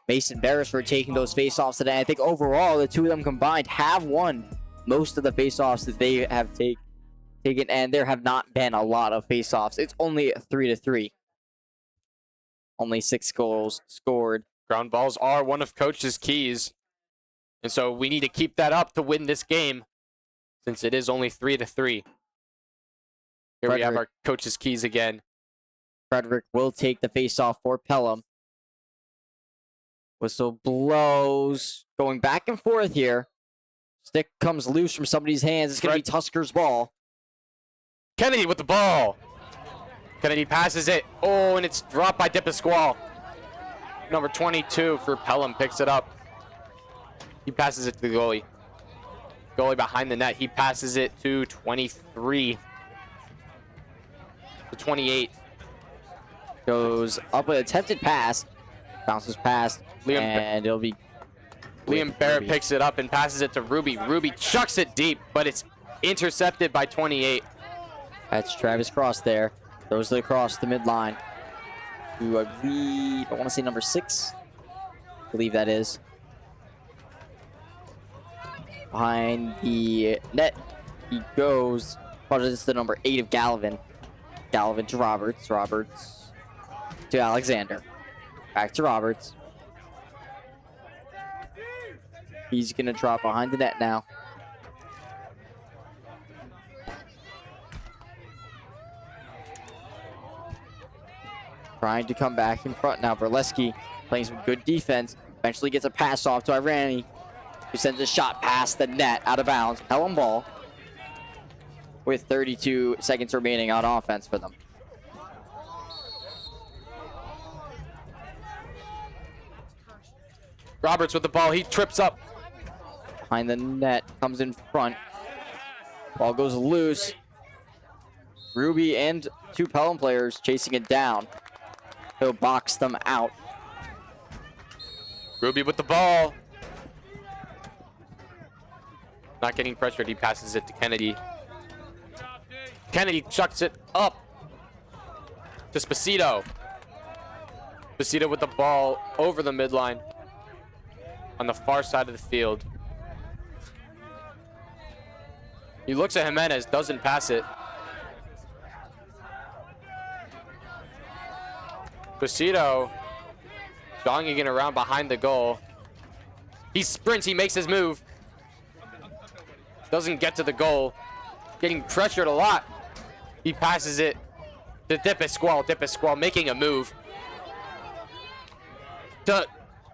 Mason Beresford taking those faceoffs today. I think overall, the two of them combined have won most of the faceoffs that they have taken, and there have not been a lot of faceoffs. It's only 3-3. Only 6 goals scored. Ground balls are one of Coach's keys. And so we need to keep that up to win this game, since it is only 3-3. Here we have our Coach's keys again. Frederick will take the faceoff for Pelham. Whistle blows. Going back and forth here. Stick comes loose from somebody's hands. It's going to be Tuskers' ball. Kennedy with the ball. Kennedy passes it. Oh, and it's dropped by Dipasquale. Number 22 for Pelham picks it up. He passes it to the goalie. Goalie behind the net. He passes it to 23. To 28. Goes up with an attempted pass. Bounces past. And it'll be... Liam Barrett picks it up and passes it to Ruby. Ruby chucks it deep, but it's intercepted by 28. That's Travis Cross there. Throws it across the midline. Who I believe... I want to say number 6. I believe that is. Behind the net, he goes. It's the number 8 of Gallivan. Gallivan to Roberts. Roberts to Alexander. Back to Roberts. He's going to drop behind the net now. Trying to come back in front now. Berleski playing some good defense. Eventually gets a pass off to Irani, who sends a shot past the net, out of bounds. Pelham ball with 32 seconds remaining on offense for them. Roberts with the ball. He trips up. Behind the net, comes in front. Ball goes loose. Ruby and 2 Pelham players chasing it down. He'll box them out. Ruby with the ball. Not getting pressured. He passes it to Kennedy. Kennedy chucks it up to Spacito. Spacito with the ball over the midline on the far side of the field. He looks at Jimenez, doesn't pass it. Spacito jogging it around behind the goal. He sprints, he makes his move. Doesn't get to the goal. Getting pressured a lot. He passes it to Dipasquale. Dipasquale making a move. To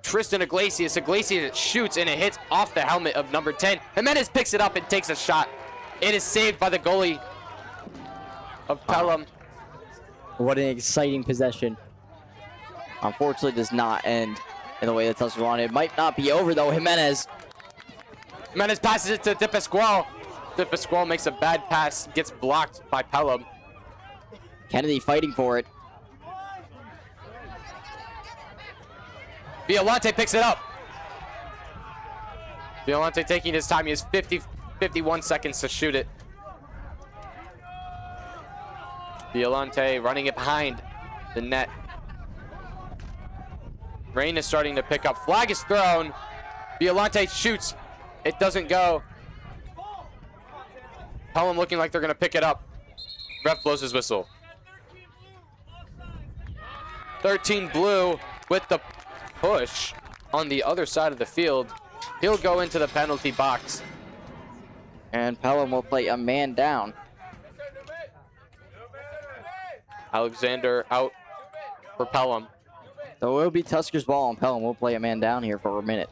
Tristan Iglesias. Iglesias shoots and it hits off the helmet of number 10. Jimenez picks it up and takes a shot. It is saved by the goalie of Pelham. What an exciting possession. Unfortunately, does not end in the way the Tuskers wanted. It might not be over, though. Jimenez passes it to De Pasquale. De Pasquale makes a bad pass, gets blocked by Pelham. Kennedy fighting for it. Violante picks it up. Violante taking his time. He has 51 seconds to shoot it. Violante running it behind the net. Rain is starting to pick up. Flag is thrown. Violante shoots. It doesn't go. Pelham looking like they're going to pick it up. Ref blows his whistle. 13 blue with the push on the other side of the field. He'll go into the penalty box. And Pelham will play a man down. Alexander out for Pelham. So it'll be Tuskers ball, and Pelham will play a man down here for a minute.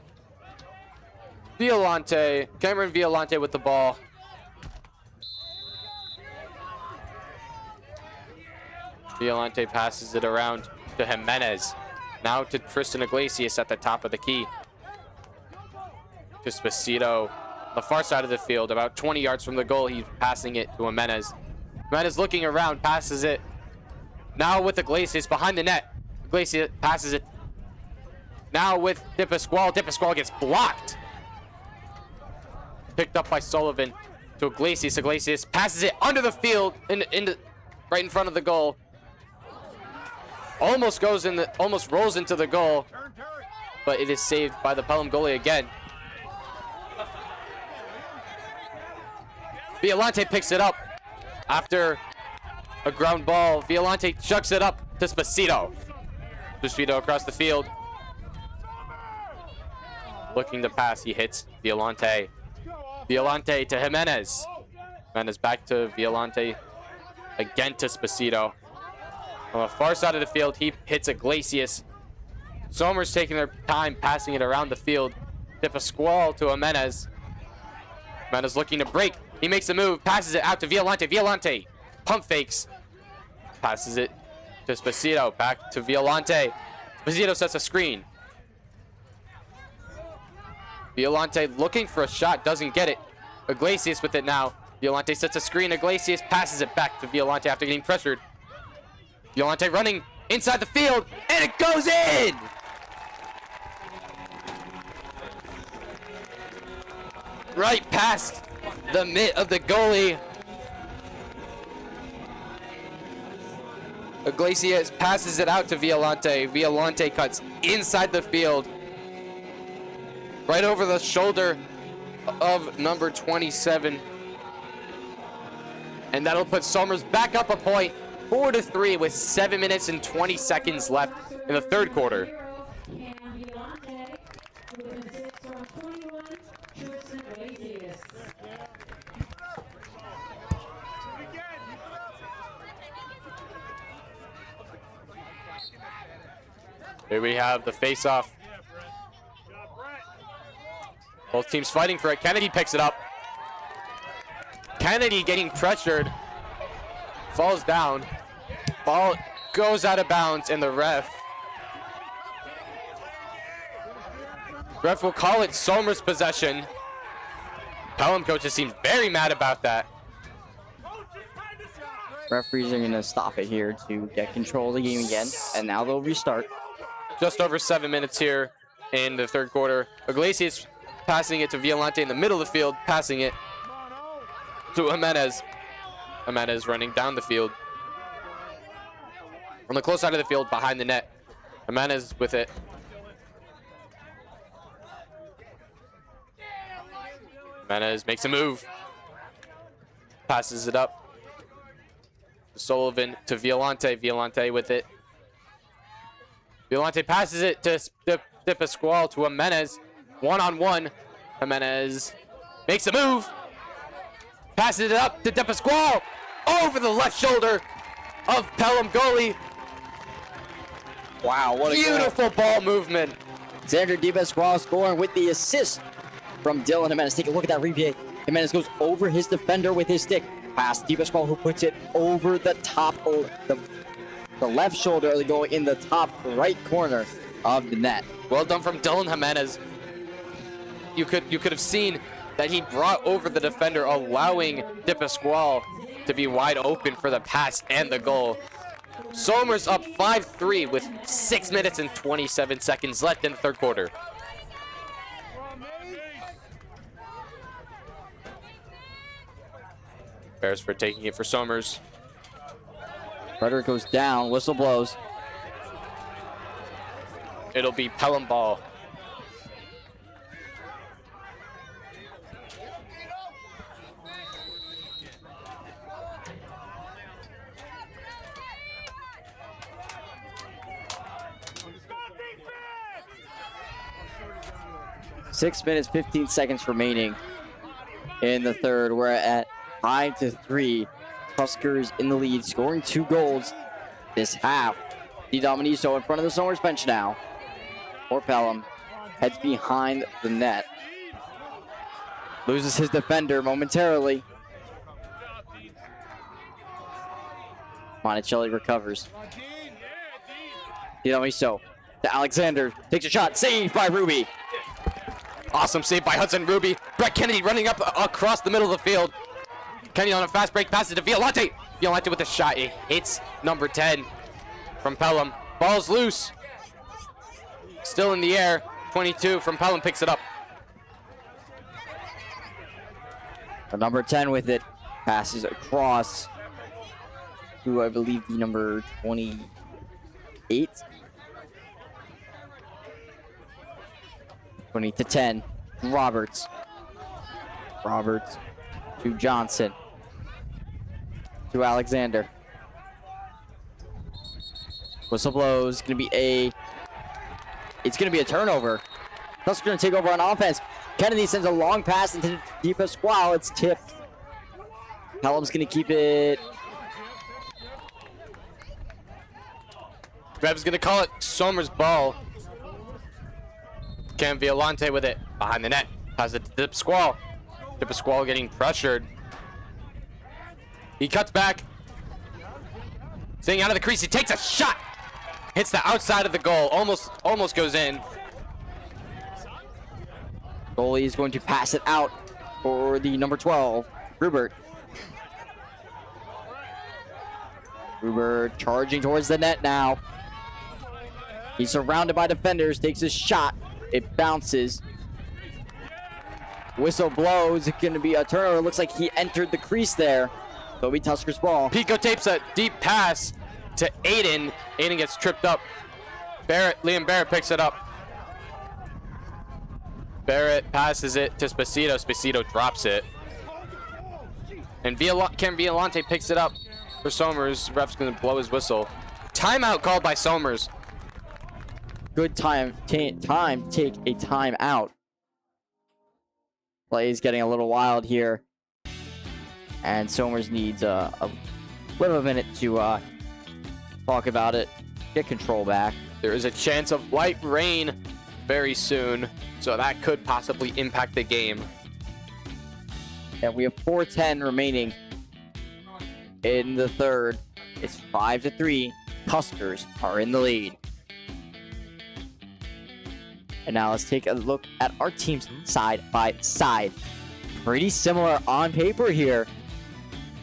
Violante, Cameron Violante with the ball. Violante passes it around to Jimenez. Now to Tristan Iglesias at the top of the key. To Esposito, the far side of the field, about 20 yards from the goal. He's passing it to Jimenez. Jimenez looking around, passes it. Now with Iglesias behind the net. Iglesias passes it. Now with De Pasquale. De Pasquale gets blocked. Picked up by Sullivan to Iglesias. Iglesias passes it under the field, right in front of the goal. Almost rolls into the goal, but it is saved by the Pelham goalie again. Violante picks it up after a ground ball. Violante chucks it up to Esposito. Esposito across the field. Looking to pass, he hits Violante. Violante to Jimenez. Jimenez back to Violante. Again to Esposito. On the far side of the field, he hits Iglesias. Somers taking their time passing it around the field. De Pasquale to Jimenez. Jimenez looking to break. He makes a move, passes it out to Violante. Violante pump fakes. Passes it to Esposito. Back to Violante. Esposito sets a screen. Violante looking for a shot, doesn't get it. Iglesias with it now. Violante sets a screen. Iglesias passes it back to Violante after getting pressured. Violante running inside the field, and it goes in! Right past the mitt of the goalie. Iglesias passes it out to Violante. Violante cuts inside the field. Right over the shoulder of number 27. And that'll put Somers back up a point. 4-3 with 7 minutes and 20 seconds left in the third quarter. Here we have the face-off. Both teams fighting for it. Kennedy picks it up. Kennedy getting pressured. Falls down. Ball goes out of bounds, and the ref will call it Somers possession. Pelham coaches seem very mad about that. Referees are going to stop it here to get control of the game again, and now they'll restart. Just over 7 minutes here in the third quarter. Iglesias passing it to Violante in the middle of the field, passing it to Jimenez. Jimenez running down the field. On the close side of the field, behind the net. Jimenez with it. Jimenez makes a move. Passes it up. Sullivan to Violante. Violante with it. Violante passes it to De Pasquale to Jimenez. One-on-one. Jimenez makes a move. Passes it up to De Pasquale. Over the left shoulder of Pelham goalie. Wow, what a beautiful ball movement. Xander De Pasquale scoring with the assist from Dylan Jimenez. Take a look at that replay. Jimenez goes over his defender with his stick. Pass De Pasquale, who puts it over the top of the the left shoulder going in the top right corner of the net. Well done from Dylan Jimenez. You could have seen that he brought over the defender, allowing De Pasquale to be wide open for the pass and the goal. Somers up 5-3 with 6 minutes and 27 seconds left in the third quarter. Beresford taking it for Somers. Frederick goes down, whistle blows. It'll be Pelham ball. Six minutes, 15 seconds remaining in the third. We're at 5-3. Tuskers in the lead, scoring 2 goals this half. DiDomenico in front of the Somers bench now. Or Pelham heads behind the net. Loses his defender momentarily. Monticelli recovers. DiDomenico to Alexander. Takes a shot. Saved by Ruby. Awesome save by Hudson Ruby. Brett Kennedy running up across the middle of the field. Kennedy on a fast break, passes to Violante. Violante with a shot. It hits number 10 from Pelham. Ball's loose. Still in the air. 22 from Pelham picks it up. The number 10 with it. Passes across to, I believe, the number 28. 20 to 10. Roberts. Roberts to Johnson. To Alexander. Whistle blows. It's gonna be a turnover. Tuskers gonna take over on offense. Kennedy sends a long pass into De Pasquale. It's tipped. Pelham's gonna keep it. Rev's gonna call it Somers' ball. Cam Violante with it behind the net. Pass it to De Pasquale. De Pasquale getting pressured. He cuts back. Staying out of the crease. He takes a shot. Hits the outside of the goal. Almost goes in. Goalie is going to pass it out for the number 12, Rupert. Rupert charging towards the net now. He's surrounded by defenders. Takes a shot. It bounces. Whistle blows. It's going to be a turnover. It looks like he entered the crease there. So it'll be Tuskers' ball. Pico tapes a deep pass to Aiden. Aiden gets tripped up. Liam Barrett picks it up. Barrett passes it to Spacito. Spacito drops it. And Cam Violante picks it up for Somers. Ref's going to blow his whistle. Timeout called by Somers. Good time to take a timeout. Play is getting a little wild here. And Somers needs a little minute to talk about it, get control back. There is a chance of light rain very soon, so that could possibly impact the game. And we have 4:10 remaining in the third. It's 5-3. Tuskers are in the lead. And now let's take a look at our teams side by side. Pretty similar on paper here.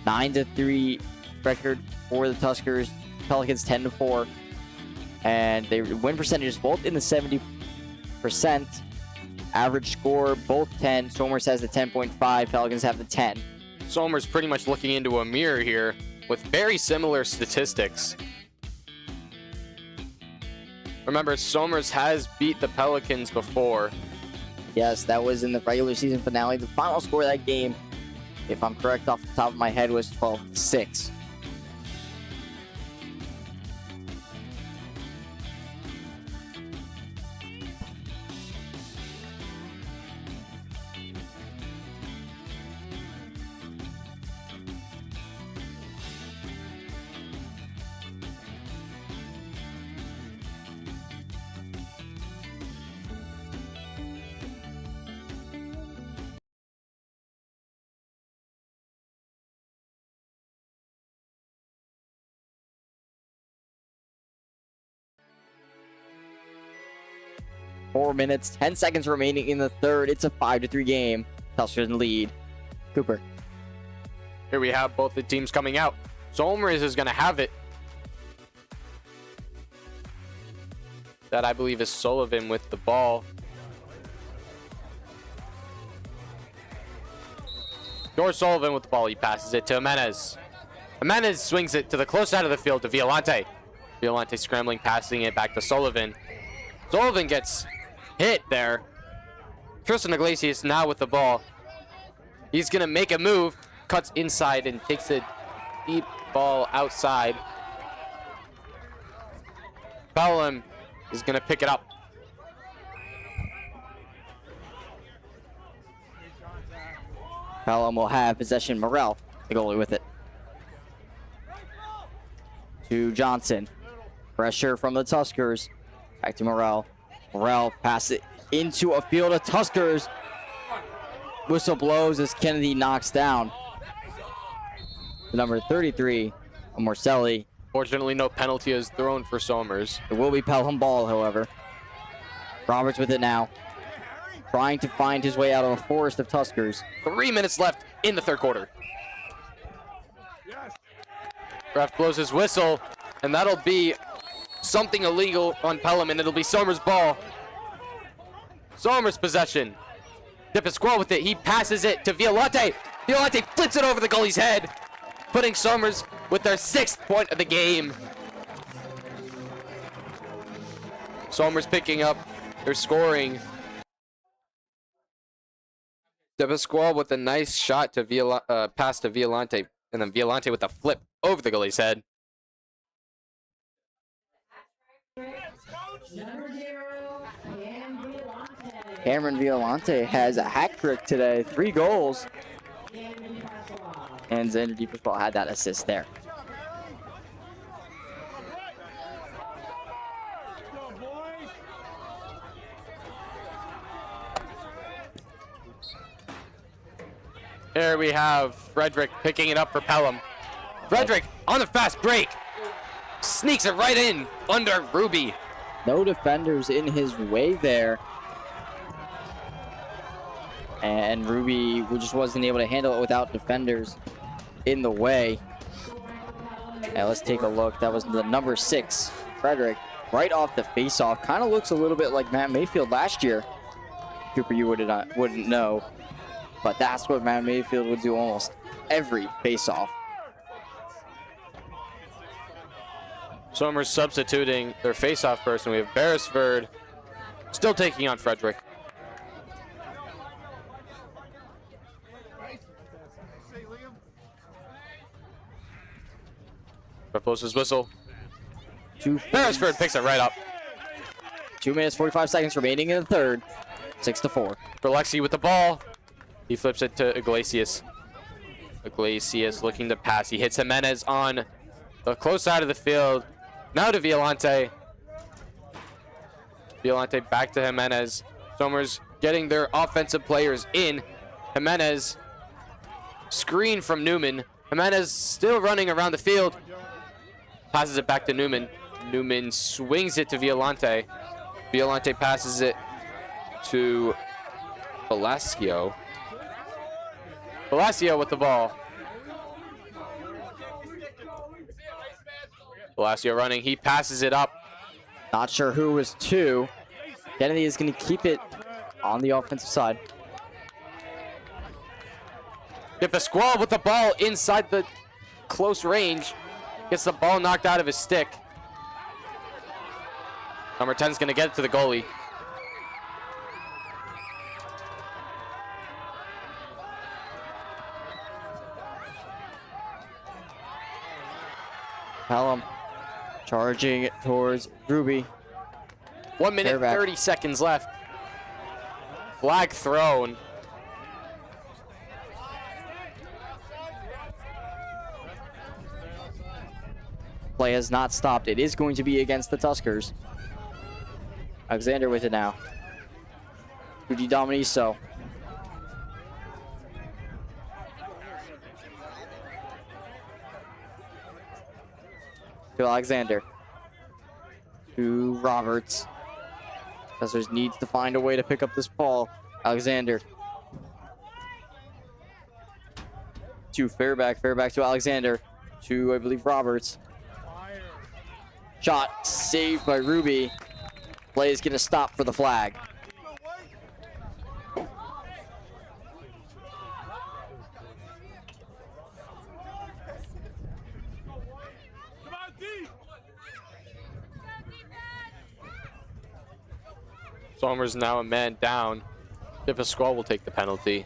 9-3 record for the Tuskers. Pelicans 10-4. And they win percentages both in the 70%. Average score, both 10. Somers has the 10.5. Pelicans have the 10. Somers pretty much looking into a mirror here with very similar statistics. Remember, Somers has beat the Pelicans before. Yes, that was in the regular season finale. The final score of that game, if I'm correct off the top of my head, was 12-6. 4 minutes, 10 seconds remaining in the third. It's a 5-3 game. Tuskers in the lead. Cooper. Here we have both the teams coming out. Somers is going to have it. That, I believe, is Sullivan with the ball. George Sullivan with the ball. He passes it to Jimenez. Jimenez swings it to the close side of the field to Violante. Violante scrambling, passing it back to Sullivan. Sullivan gets hit there. Tristan Iglesias now with the ball. He's going to make a move. Cuts inside and takes a deep ball outside. Pelham is going to pick it up. Pelham will have possession. Morrell, the goalie, with it. To Johnson. Pressure from the Tuskers. Back to Morrell. Morrell passes it into a field of Tuskers. Whistle blows as Kennedy knocks down the number 33, Morcelli. Fortunately, no penalty is thrown for Somers. It will be Pelham ball, however. Roberts with it now. Trying to find his way out of a forest of Tuskers. 3 minutes left in the third quarter. Ref blows his whistle, and that'll be something illegal on Pelham, and it'll be Somers' ball. Somers possession. Dipasquale with it. He passes it to Violante. Violante flips it over the goalie's head, putting Somers with their 6th point of the game. Somers picking up their scoring. Dipasquale with a nice shot to pass to Violante, and then Violante with a flip over the goalie's head. Cameron Violante has a hat trick today, 3 goals. And Xander DePasquale had that assist there. Here we have Frederick picking it up for Pelham. Frederick on the fast break. Sneaks it right in under Ruby. No defenders in his way there. And Ruby just wasn't able to handle it without defenders in the way. Now let's take a look. That was the number 6, Frederick, right off the face-off. Kind of looks a little bit like Matt Mayfield last year. Cooper, you wouldn't know. But that's what Matt Mayfield would do almost every face-off. Somers substituting their face-off person. We have Beresford still taking on Frederick. Blows his whistle. Beresford picks it right up. 2 minutes, 45 seconds remaining in the third. 6-4. Alexi with the ball. He flips it to Iglesias. Iglesias looking to pass. He hits Jimenez on the close side of the field. Now to Violante. Violante back to Jimenez. Somers getting their offensive players in. Jimenez. Screen from Newman. Jimenez still running around the field. Passes it back to Newman. Newman swings it to Violante. Violante passes it to Velasquez. Velasquez with the ball. Velasquez running. He passes it up. Not sure who was to. Kennedy is going to keep it on the offensive side. Dipasquale with the ball inside the close range. Gets the ball knocked out of his stick. Number 10 is going to get it to the goalie. Pelham charging towards Ruby. 1 minute, 30 seconds left. Flag thrown. Play has not stopped. It is going to be against the Tuskers. Alexander with it now. Rudy Dominiso. To Alexander. To Roberts. Tuskers needs to find a way to pick up this ball. Alexander. To Fairback to Alexander. To, I believe, Roberts. Shot saved by Ruby. Play is going to stop for the flag. Somers now a man down. If Pasquale will take the penalty.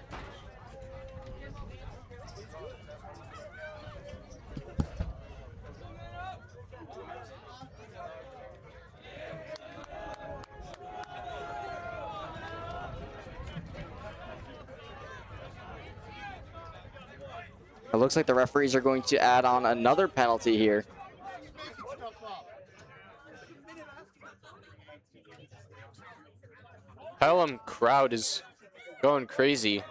It looks like the referees are going to add on another penalty here. Pelham crowd is going crazy.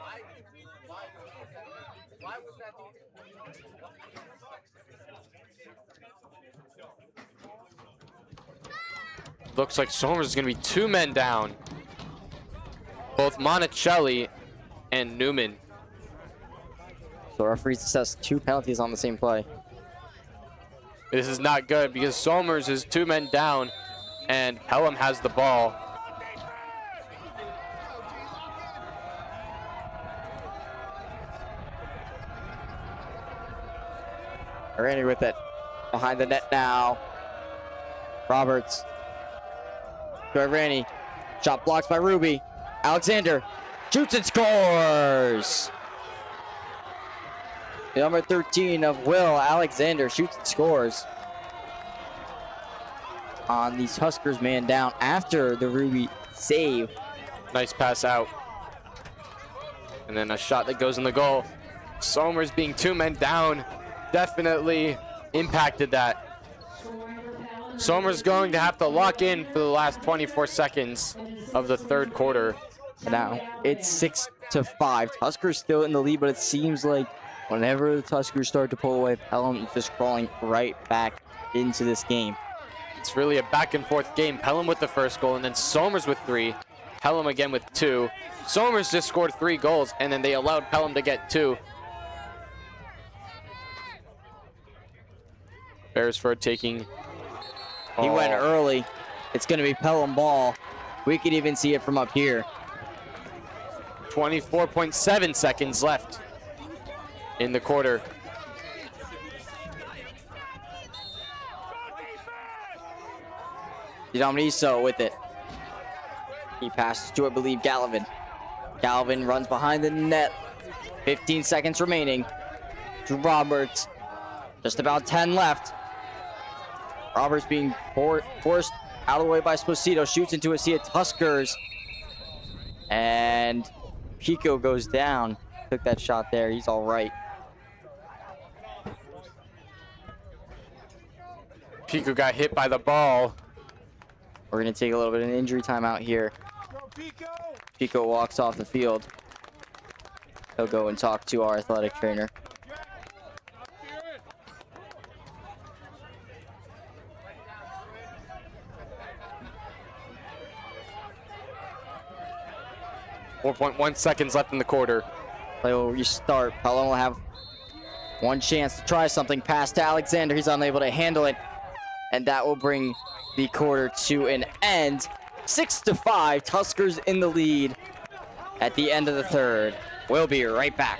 Looks like Somers is going to be 2 men down. Both Monticelli and Newman. So referees assess 2 penalties on the same play. This is not good because Somers is 2 men down and Pelham has the ball. Randy with it. Behind the net now. Roberts. To Randy. Shot blocked by Ruby. Alexander shoots and scores. The number 13 of Will Alexander shoots and scores on the Tuskers man down after the Ruby save. Nice pass out. And then a shot that goes in the goal. Somers being 2 men down definitely impacted that. Somers going to have to lock in for the last 24 seconds of the 3rd quarter. Now it's 6-5. Tuskers still in the lead, but it seems like whenever the Tuskers start to pull away, Pelham is just crawling right back into this game. It's really a back and forth game. Pelham with the first goal and then Somers with 3. Pelham again with 2. Somers just scored 3 goals and then they allowed Pelham to get 2. Beresford taking. He went early. It's going to be Pelham ball. We could even see it from up here. 24.7 seconds left in the quarter. Dominiso with it. He passes to, I believe, Gallivan. Gallivan runs behind the net. 15 seconds remaining. To Roberts. Just about 10 left. Roberts being forced out of the way by Sposito. Shoots into a sea of Tuskers. And Pico goes down. Took that shot there. He's all right. Pico got hit by the ball. We're going to take a little bit of an injury timeout here. Pico walks off the field. He'll go and talk to our athletic trainer. .1 seconds left in the quarter. Play will restart. Pelham will have one chance to try something. Pass to Alexander. He's unable to handle it. And that will bring the quarter to an end. 6-5. Tuskers in the lead at the end of the 3rd. We'll be right back.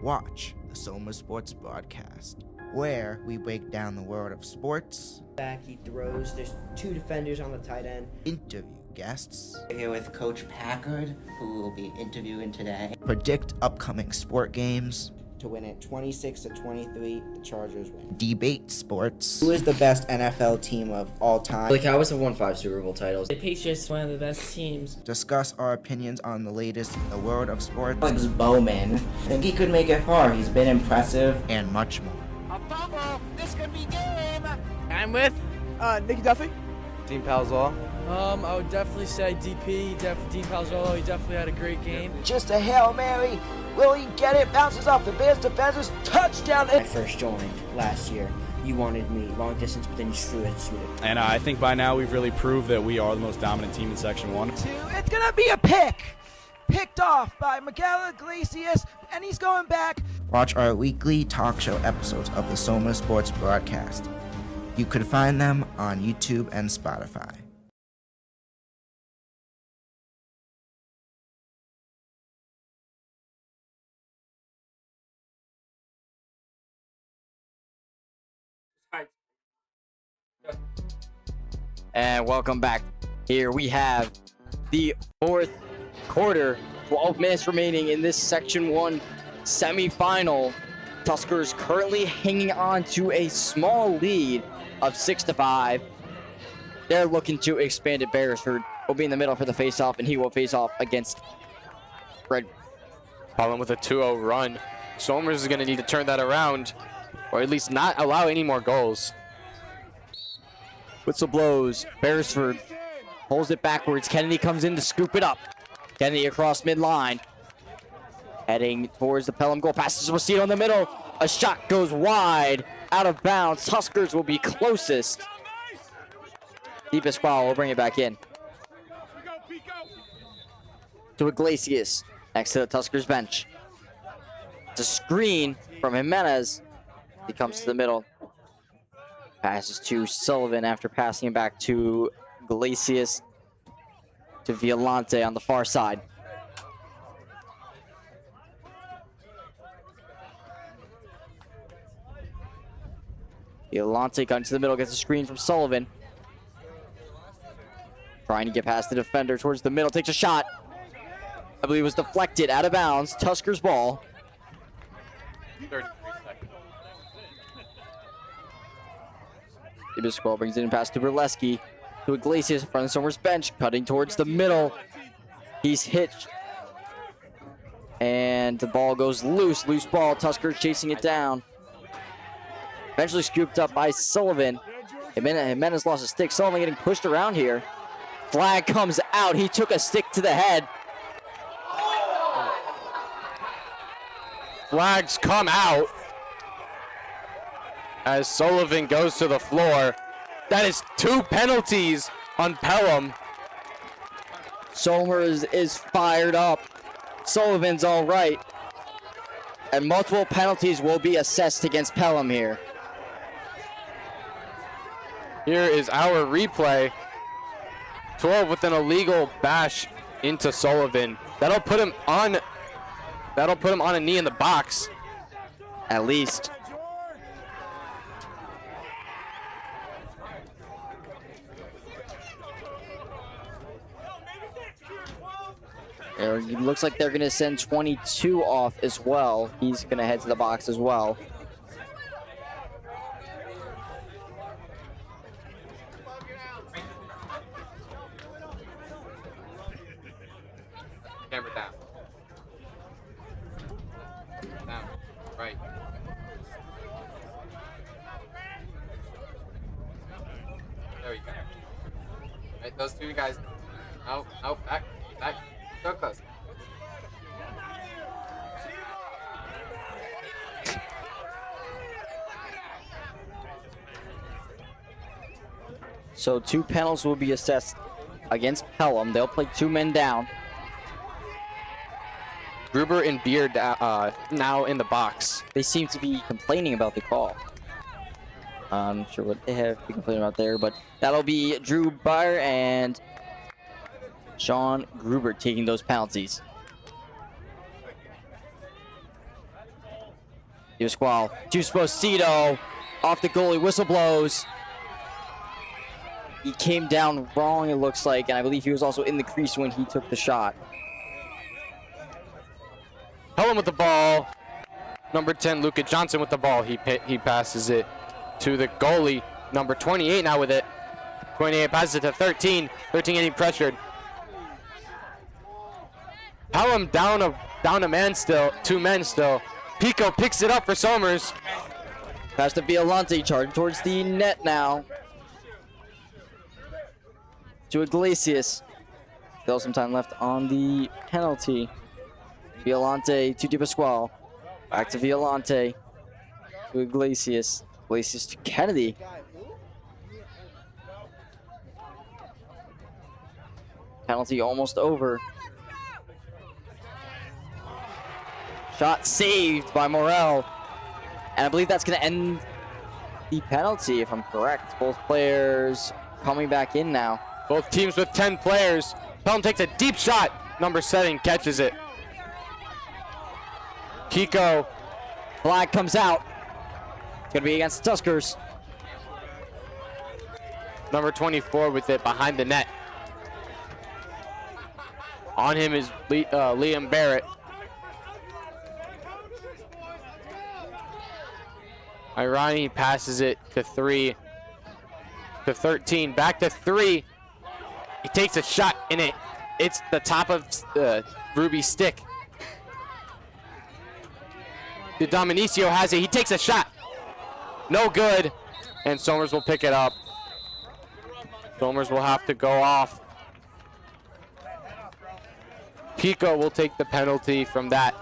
Watch the Soma Sports Broadcast, where we break down the world of sports. Back, he throws. There's 2 defenders on the tight end. Interview guests. We're here with Coach Packard, who will be interviewing today. Predict upcoming sport games. To win it 26-23, the Chargers win. Debate sports. Who is the best NFL team of all time? The Cowboys have won 5 Super Bowl titles. The Patriots, one of the best teams. Discuss our opinions on the latest in the world of sports. Alex Bowman. I think he could make it far. He's been impressive. And much more. A fumble. This could be game. I'm with Nicky Duffy. Dean Palzall. I would definitely say DP, Dean Palzolo, he definitely had a great game. Just a Hail Mary. Will he get it? Bounces off the Bears defenders. Touchdown. When I first joined last year, you wanted me long distance, but then you threw it. And I think by now we've really proved that we are the most dominant team in Section 1. It's going to be a pick. Picked off by Miguel Iglesias, and he's going back. Watch our weekly talk show episodes of the Somers Sports Broadcast. You can find them on YouTube and Spotify. And welcome back. Here we have the fourth quarter, 12 minutes remaining in this Section 1 semifinal. Tuskers currently hanging on to a small lead of 6-5. They're looking to expand it. Beresford will be in the middle for the face-off, and he will face off against Red. Pelham with a 2-0 run. Somers is going to need to turn that around, or at least not allow any more goals. Whistle blows. Beresford pulls it backwards. Kennedy comes in to scoop it up. Kennedy across midline. Heading towards the Pelham goal. Passes to Racine on the middle. A shot goes wide. Out of bounds. Tuskers will be closest. Deepest foul will bring it back in. To Iglesias. Next to the Tuskers bench. It's a screen from Jimenez. He comes to the middle. Passes to Sullivan after passing it back to Iglesias. To Violante on the far side. Violante got into the middle, gets a screen from Sullivan. Trying to get past the defender towards the middle, takes a shot. I believe it was deflected, out of bounds. Tuskers ball. 33 seconds. Ibisquel brings it in past to Burleski. To Iglesias in front of Somers' bench, cutting towards the middle. He's hit. And the ball goes loose. Loose ball. Tuskers chasing it down. Eventually scooped up by Sullivan. Jimenez lost a stick. Sullivan getting pushed around here. Flag comes out. He took a stick to the head. Flags come out as Sullivan goes to the floor. That is 2 penalties on Pelham. Somers is fired up. Sullivan's all right. And multiple penalties will be assessed against Pelham here. Here is our replay. 12 with an illegal bash into Sullivan. That'll put him on a knee in the box. At least. It looks like they're going to send 22 off as well. He's going to head to the box as well. Camera down. Down. Right. There we go. Right, those 2 guys. Out, back. So close. So 2 penalties will be assessed against Pelham. They'll play 2 men down. Gruber and Beard now in the box. They seem to be complaining about the call. I'm not sure what they have to be complaining about there, but that'll be Drew Byer and Sean Gruber taking those penalties. Squall to Sposito. Off the goalie, whistle blows. He came down wrong, it looks like, and I believe he was also in the crease when he took the shot. Pelham with the ball. Number 10, Luka Johnson with the ball. He passes it to the goalie. Number 28 now with it. 28 passes it to 13. 13 getting pressured. Pelham down a man still. 2 men still. Pico picks it up for Somers. Pass to Violante, charging towards the net now. to Iglesias. Still some time left on the penalty. Violante to DiPasquale. Back to Violante. To Iglesias. Iglesias to Kennedy. Penalty almost over. Shot saved by Morel. And I believe that's going to end the penalty, if I'm correct. Both players coming back in now. Both teams with 10 players. Pelham takes a deep shot. Number 7 catches it. Kiko. Flag comes out. It's going to be against the Tuskers. Number 24 with it behind the net. On him is Liam Barrett. Irani passes it to 3. To 13. Back to 3. He takes a shot in it. It's the top of Ruby's stick. The Dominicio has it. He takes a shot. No good. And Somers will pick it up. Somers will have to go off. Pico will take the penalty from that.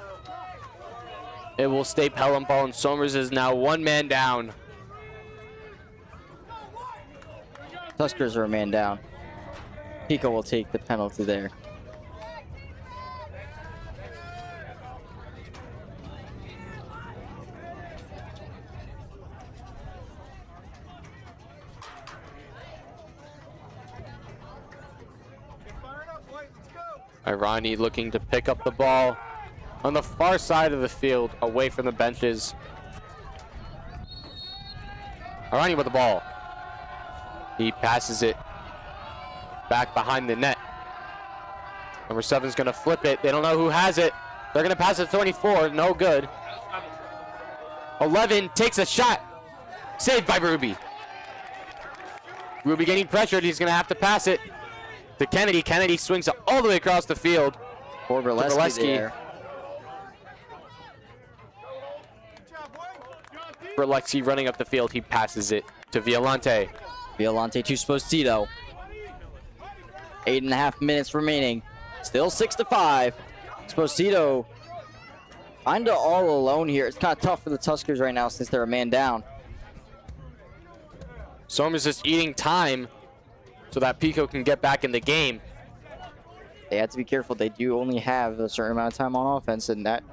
It will stay Pelham ball, and Somers is now 1 man down. Tuskers are a man down. Pico will take the penalty there. Irani looking to pick up the ball on the far side of the field, away from the benches. Irani with the ball. He passes it back behind the net. Number 7 is going to flip it. They don't know who has it. They're going to pass it to 24. No good. 11 takes a shot. Saved by Ruby. Ruby getting pressured. He's going to have to pass it to Kennedy. Kennedy swings it all the way across the field. For Berleski there. Berleski running up the field. He passes it to Violante. Violante to Sposito. 8.5 minutes remaining. Still 6-5. Sposito kinda all alone here. It's kind of tough for the Tuskers right now since they're a man down. Somers just eating time so that Pico can get back in the game. They have to be careful. They do only have a certain amount of time on offense, and that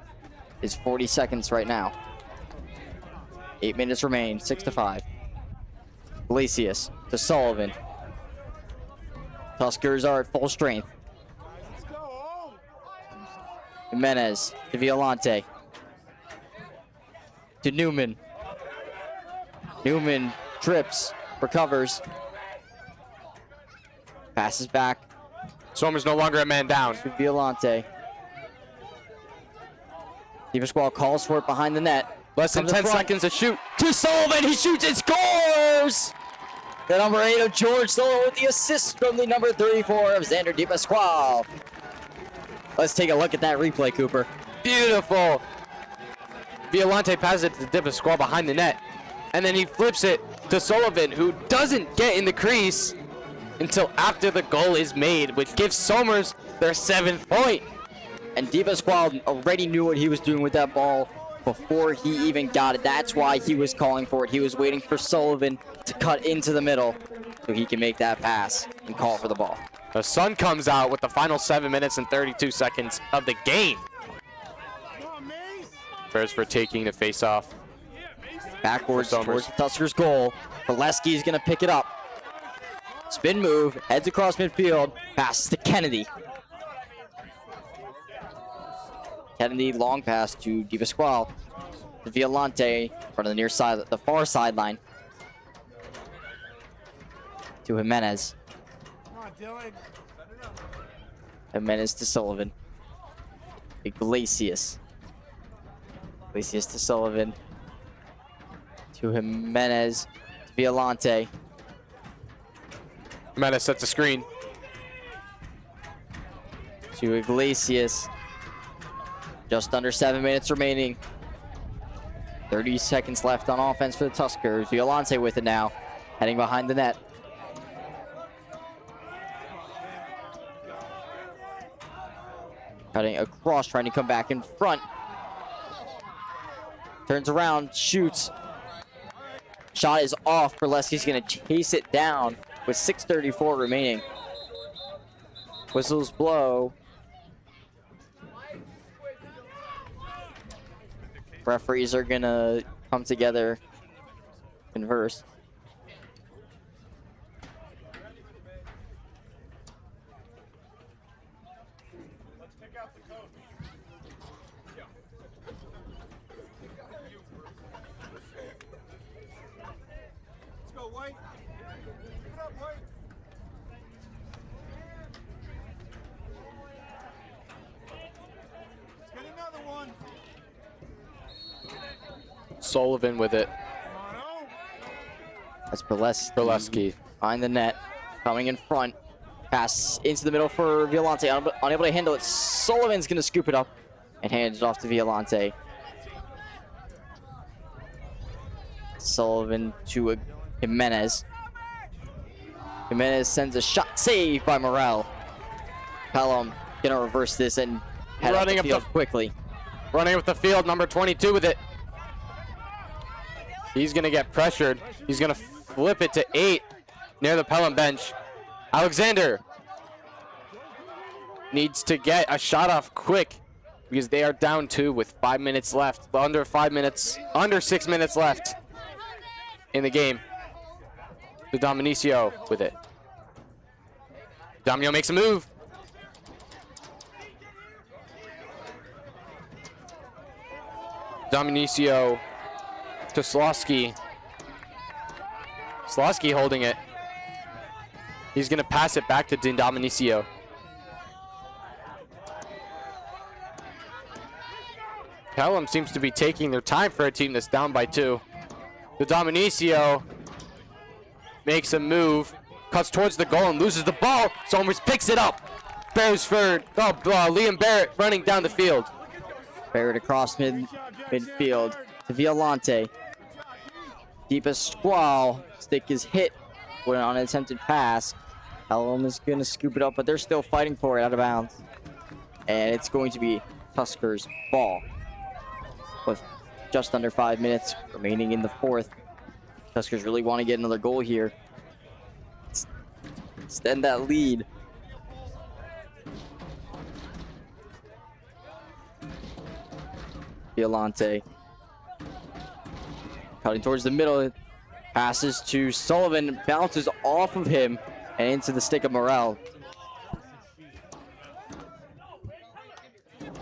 is 40 seconds right now. 8 minutes remain. 6-5. Iglesias to Sullivan. Tuskers are at full strength. Jimenez to Violante. To Newman. Newman trips, recovers. Passes back. Somers no longer a man down. To Violante. DiPasquale calls for it behind the net. Less than 10 seconds to shoot. To Sullivan, he shoots and scores! The number 8 of George Sullivan with the assist from the number 34 of Xander DiPasquale. Let's take a look at that replay, Cooper. Beautiful. Violante passes it to DiPasquale behind the net. And then he flips it to Sullivan, who doesn't get in the crease until after the goal is made, which gives Somers their 7th point. And DiPasquale already knew what he was doing with that ball before he even got it. That's why he was calling for it. He was waiting for Sullivan to cut into the middle so he can make that pass and call for the ball. The sun comes out with the final 7 minutes and 32 seconds of the game. Prayers for taking the face-off. Backwards towards the Tuskers' goal. Berleski's going to pick it up. Spin move, heads across midfield, passes to Kennedy. Kennedy, long pass to DiPasquale. To Violante, in front of the near side, the far sideline. To Jimenez. Jimenez to Sullivan. Iglesias. Iglesias to Sullivan. To Jimenez. To Violante. Jimenez sets a screen. To Iglesias. Just under 7 minutes remaining. 30 seconds left on offense for the Tuskers. Violante with it now. Heading behind the net. Cutting across, trying to come back in front. Turns around, shoots. Shot is off. Berleski's going to chase it down with 6:34 remaining. Whistles blow. Referees are going to come together, converse. Sullivan with it. That's Berleski. Behind the net. Coming in front. Pass into the middle for Violante. Unable to handle it. Sullivan's going to scoop it up and hand it off to Violante. Sullivan to Jimenez. Jimenez sends a shot. Saved by Morel. Pelham going to reverse this and head up the field quickly. Running up the field. Number 22 with it. He's going to get pressured. He's going to flip it to 8 near the Pelham bench. Alexander needs to get a shot off quick because they are down 2 with 5 minutes left. Under 6 minutes left in the game. The Dominicio with it. Domino makes a move. Dominicio to Slosky. Slosky holding it. He's going to pass it back to Dominicio. Pelham seems to be taking their time for a team that's down by 2. The Dominicio makes a move, cuts towards the goal and loses the ball. Somers picks it up. Beresford, Liam Barrett running down the field. Barrett across midfield to Violante. Deepest squall. Stick is hit with an unattempted pass. Pelham is going to scoop it up, but they're still fighting for it out of bounds. And it's going to be Tuskers' ball. With just under 5 minutes remaining in the 4th. Tuskers really want to get another goal here. Extend that lead. Violante. Cutting towards the middle. Passes to Sullivan. Bounces off of him and into the stick of Morel.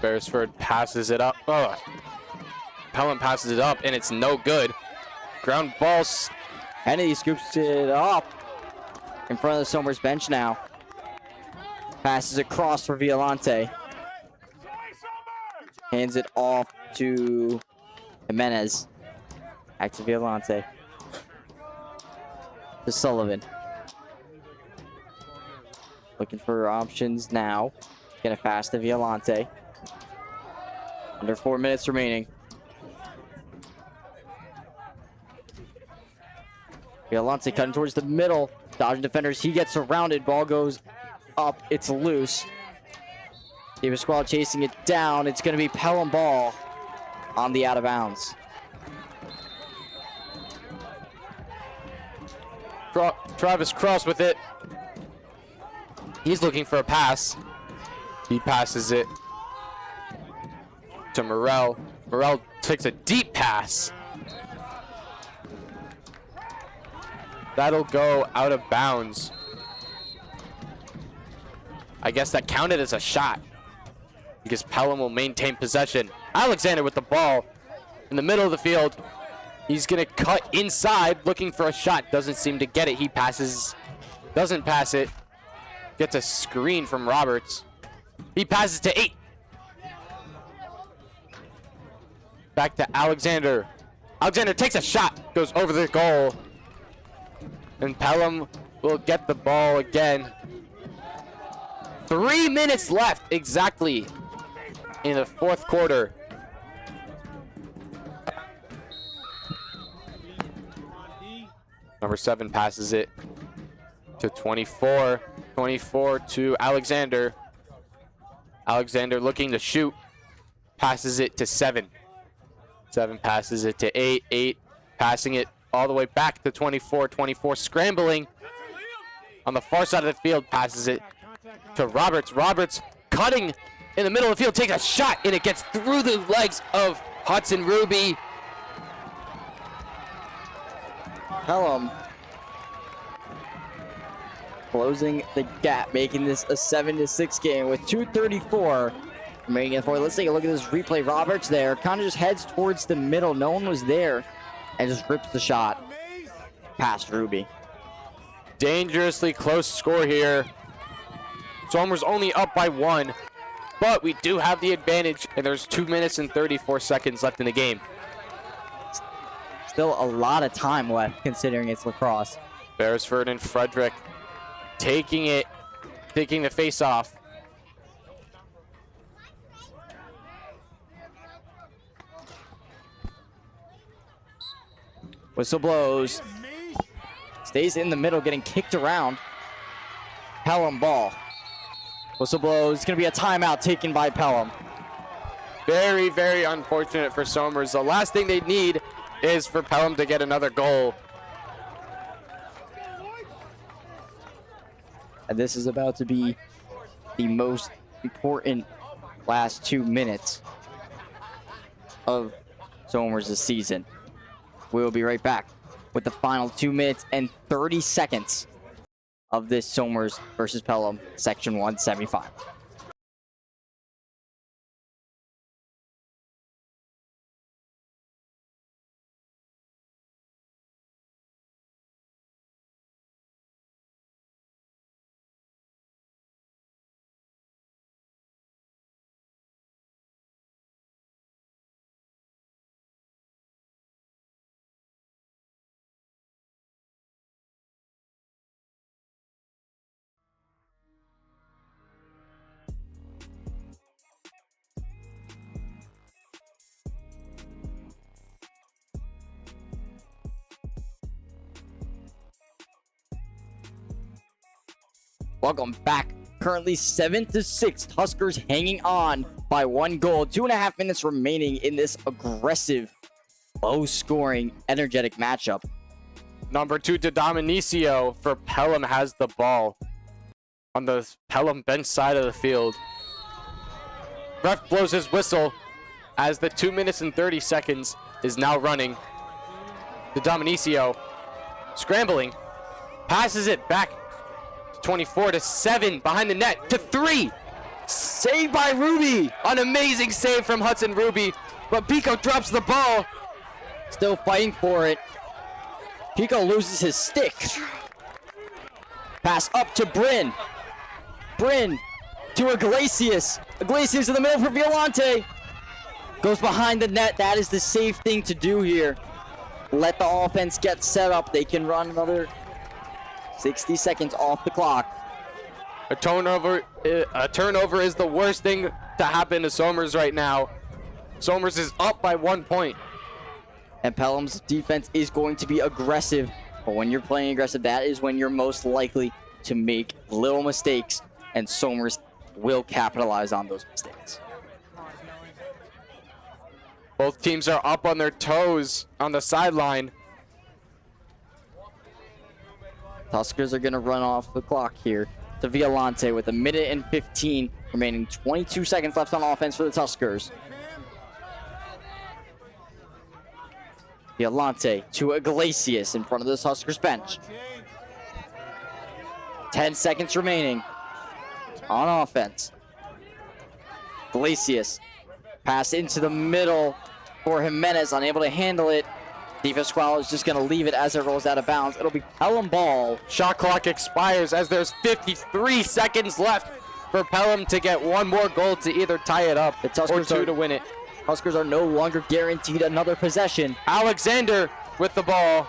Beresford passes it up. Oh. Pelham passes it up and it's no good. Ground balls. Kennedy scoops it up in front of the Somers bench now. Passes across for Violante. Hands it off to Jimenez. Back to Violante. To Sullivan. Looking for options now. Gonna pass to Violante. Under 4 minutes remaining. Violante cutting towards the middle. Dodging defenders. He gets surrounded. Ball goes up. It's loose. Davis Squall chasing it down. It's going to be Pelham ball on the out of bounds. Travis Cross with it. He's looking for a pass. He passes it to Morel. Morel takes a deep pass. That'll go out of bounds. I guess that counted as a shot because Pelham will maintain possession. Alexander with the ball in the middle of the field. He's going to cut inside looking for a shot. Doesn't seem to get it. He passes. Doesn't pass it. Gets a screen from Roberts. He passes to 8. Back to Alexander. Alexander takes a shot. Goes over the goal. And Pelham will get the ball again. 3 minutes left exactly in the 4th quarter. Number 7 passes it to 24. 24 to Alexander. Alexander looking to shoot. Passes it to 7. 7 passes it to 8. 8 passing it all the way back to 24. 24 scrambling on the far side of the field. Passes it to Roberts. Roberts cutting in the middle of the field. Takes a shot, and it gets through the legs of Hudson Ruby. Pelham closing the gap, making this a 7-6 game with 2:34 remaining in the fourth. Let's take a look at this replay. Roberts there, kind of just heads towards the middle. No one was there, and just rips the shot past Ruby. Dangerously close score here. Somers only up by 1, but we do have the advantage, and there's 2 minutes and 34 seconds left in the game. Still a lot of time left considering it's lacrosse. Beresford and Frederick taking the face off. Whistle blows. Stays in the middle, getting kicked around. Pelham ball. Whistle blows. It's going to be a timeout taken by Pelham. Very, very unfortunate for Somers. The last thing they need is for Pelham to get another goal. And this is about to be the most important last 2 minutes of Somers' season. We will be right back with the final 2 minutes and 30 seconds of this Somers versus Pelham Section 1 semifinal. Welcome back. Currently 7-6. Tuskers hanging on by 1 goal. 2.5 minutes remaining in this aggressive, low-scoring, energetic matchup. Number 2 to Dominicio for Pelham has the ball on the Pelham bench side of the field. Ref blows his whistle as the 2 minutes and 30 seconds is now running. To Dominicio, scrambling, passes it back. 24 to 7 behind the net to 3. Saved by Ruby. An amazing save from Hudson Ruby, but Pico drops the ball. Still fighting for it. Pico loses his stick. Pass up to Bryn. Bryn to Iglesias. Iglesias in the middle for Violante. Goes behind the net. That is the safe thing to do here. Let the offense get set up. They can run another 60 seconds off the clock. A turnover is the worst thing to happen to Somers right now. Somers is up by 1 point. And Pelham's defense is going to be aggressive. But when you're playing aggressive, that is when you're most likely to make little mistakes. And Somers will capitalize on those mistakes. Both teams are up on their toes on the sideline. Tuskers are going to run off the clock here to Violante with 1 minute and 15 remaining. 22 seconds left on offense for the Tuskers. Violante to Iglesias in front of the Tuskers bench. 10 seconds remaining on offense. Iglesias pass into the middle for Jimenez, unable to handle it. Defense Squall is just going to leave it as it rolls out of bounds. It'll be Pelham ball. Shot clock expires as there's 53 seconds left for Pelham to get 1 more goal to either tie it up or 2 to win it. Tuskers are no longer guaranteed another possession. Alexander with the ball.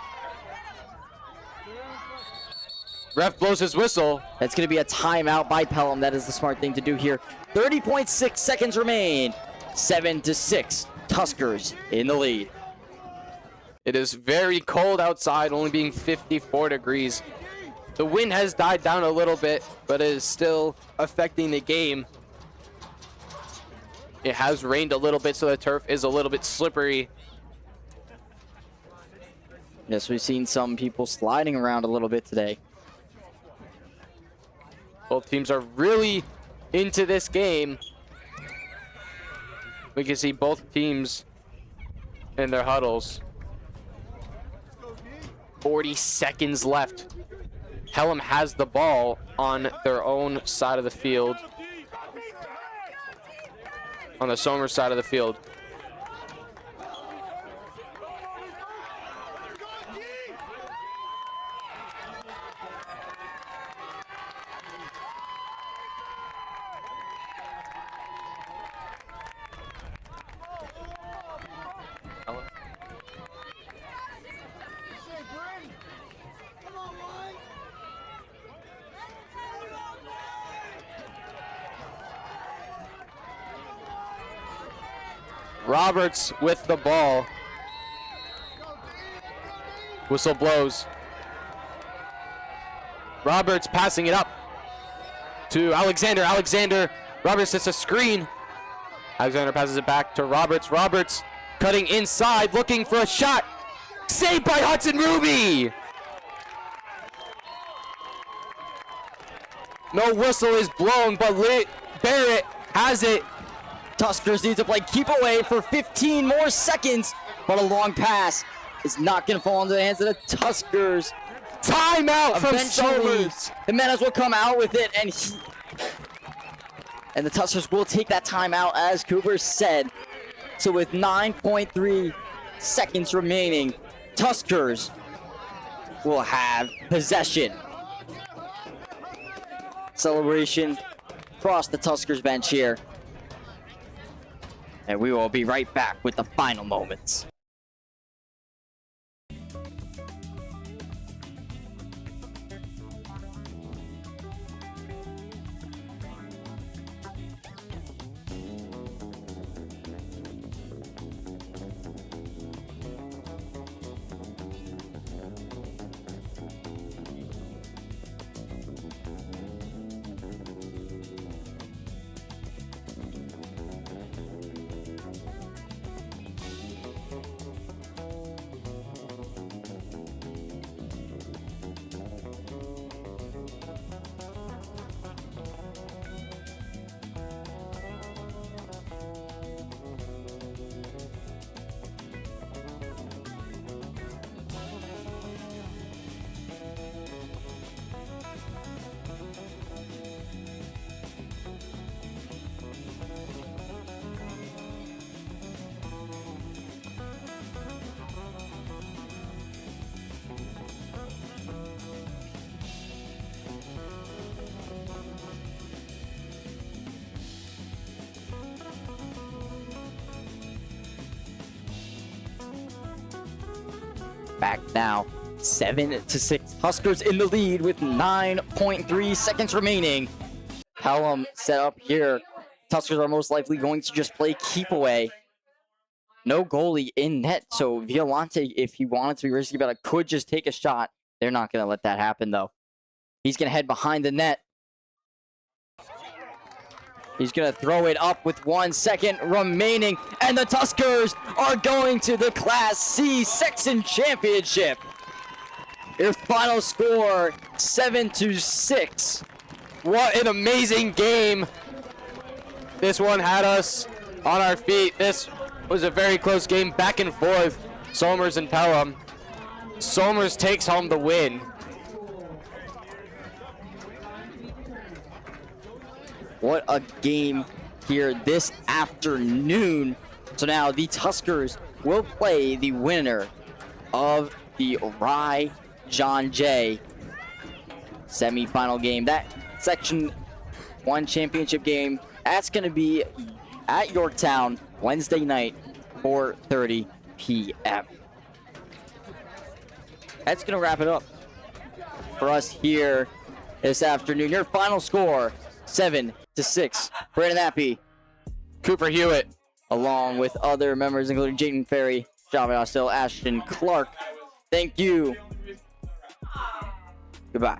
Ref blows his whistle. That's going to be a timeout by Pelham. That is the smart thing to do here. 30.6 seconds remain. 7-6. Tuskers in the lead. It is very cold outside, only being 54 degrees. The wind has died down a little bit, but it is still affecting the game. It has rained a little bit, so the turf is a little bit slippery. Yes, we've seen some people sliding around a little bit today. Both teams are really into this game. We can see both teams in their huddles. 40 seconds left. Pelham has the ball on their own side of the field. On the Somers side of the field. Roberts with the ball. Whistle blows. Roberts passing it up to Alexander. Roberts hits a screen. Alexander passes it back to Roberts. Roberts cutting inside, looking for a shot. Saved by Hudson Ruby. No whistle is blown, but Barrett has it. Tuskers need to play keep away for 15 more seconds, but a long pass is not going to fall into the hands of the Tuskers. Timeout from Somers. Jimenez will come out with it, and the Tuskers will take that timeout, as Cooper said. So with 9.3 seconds remaining, Tuskers will have possession. Celebration across the Tuskers bench here. And we will be right back with the final moments. Back now, 7-6. Tuskers in the lead with 9.3 seconds remaining. Pelham set up here. Tuskers are most likely going to just play keep away. No goalie in net, so Violante, if he wanted to be risky about it, could just take a shot. They're not going to let that happen, though. He's going to head behind the net. He's going to throw it up with 1 second remaining, and the Tuskers are going to the Class C Section Championship. Your final score, 7-6. What an amazing game. This one had us on our feet. This was a very close game, back and forth. Somers and Pelham. Somers takes home the win. What a game here this afternoon. So now the Tuskers will play the winner of the Rye John Jay semifinal game. That Section 1 championship game, that's going to be at Yorktown Wednesday night, 4:30 p.m. That's going to wrap it up for us here this afternoon. Your final score, 7-6. Brandon Appy, Cooper Hewitt, along with other members including Jaden Ferry, Java Ostel, Ashton Clark. Thank you. Goodbye.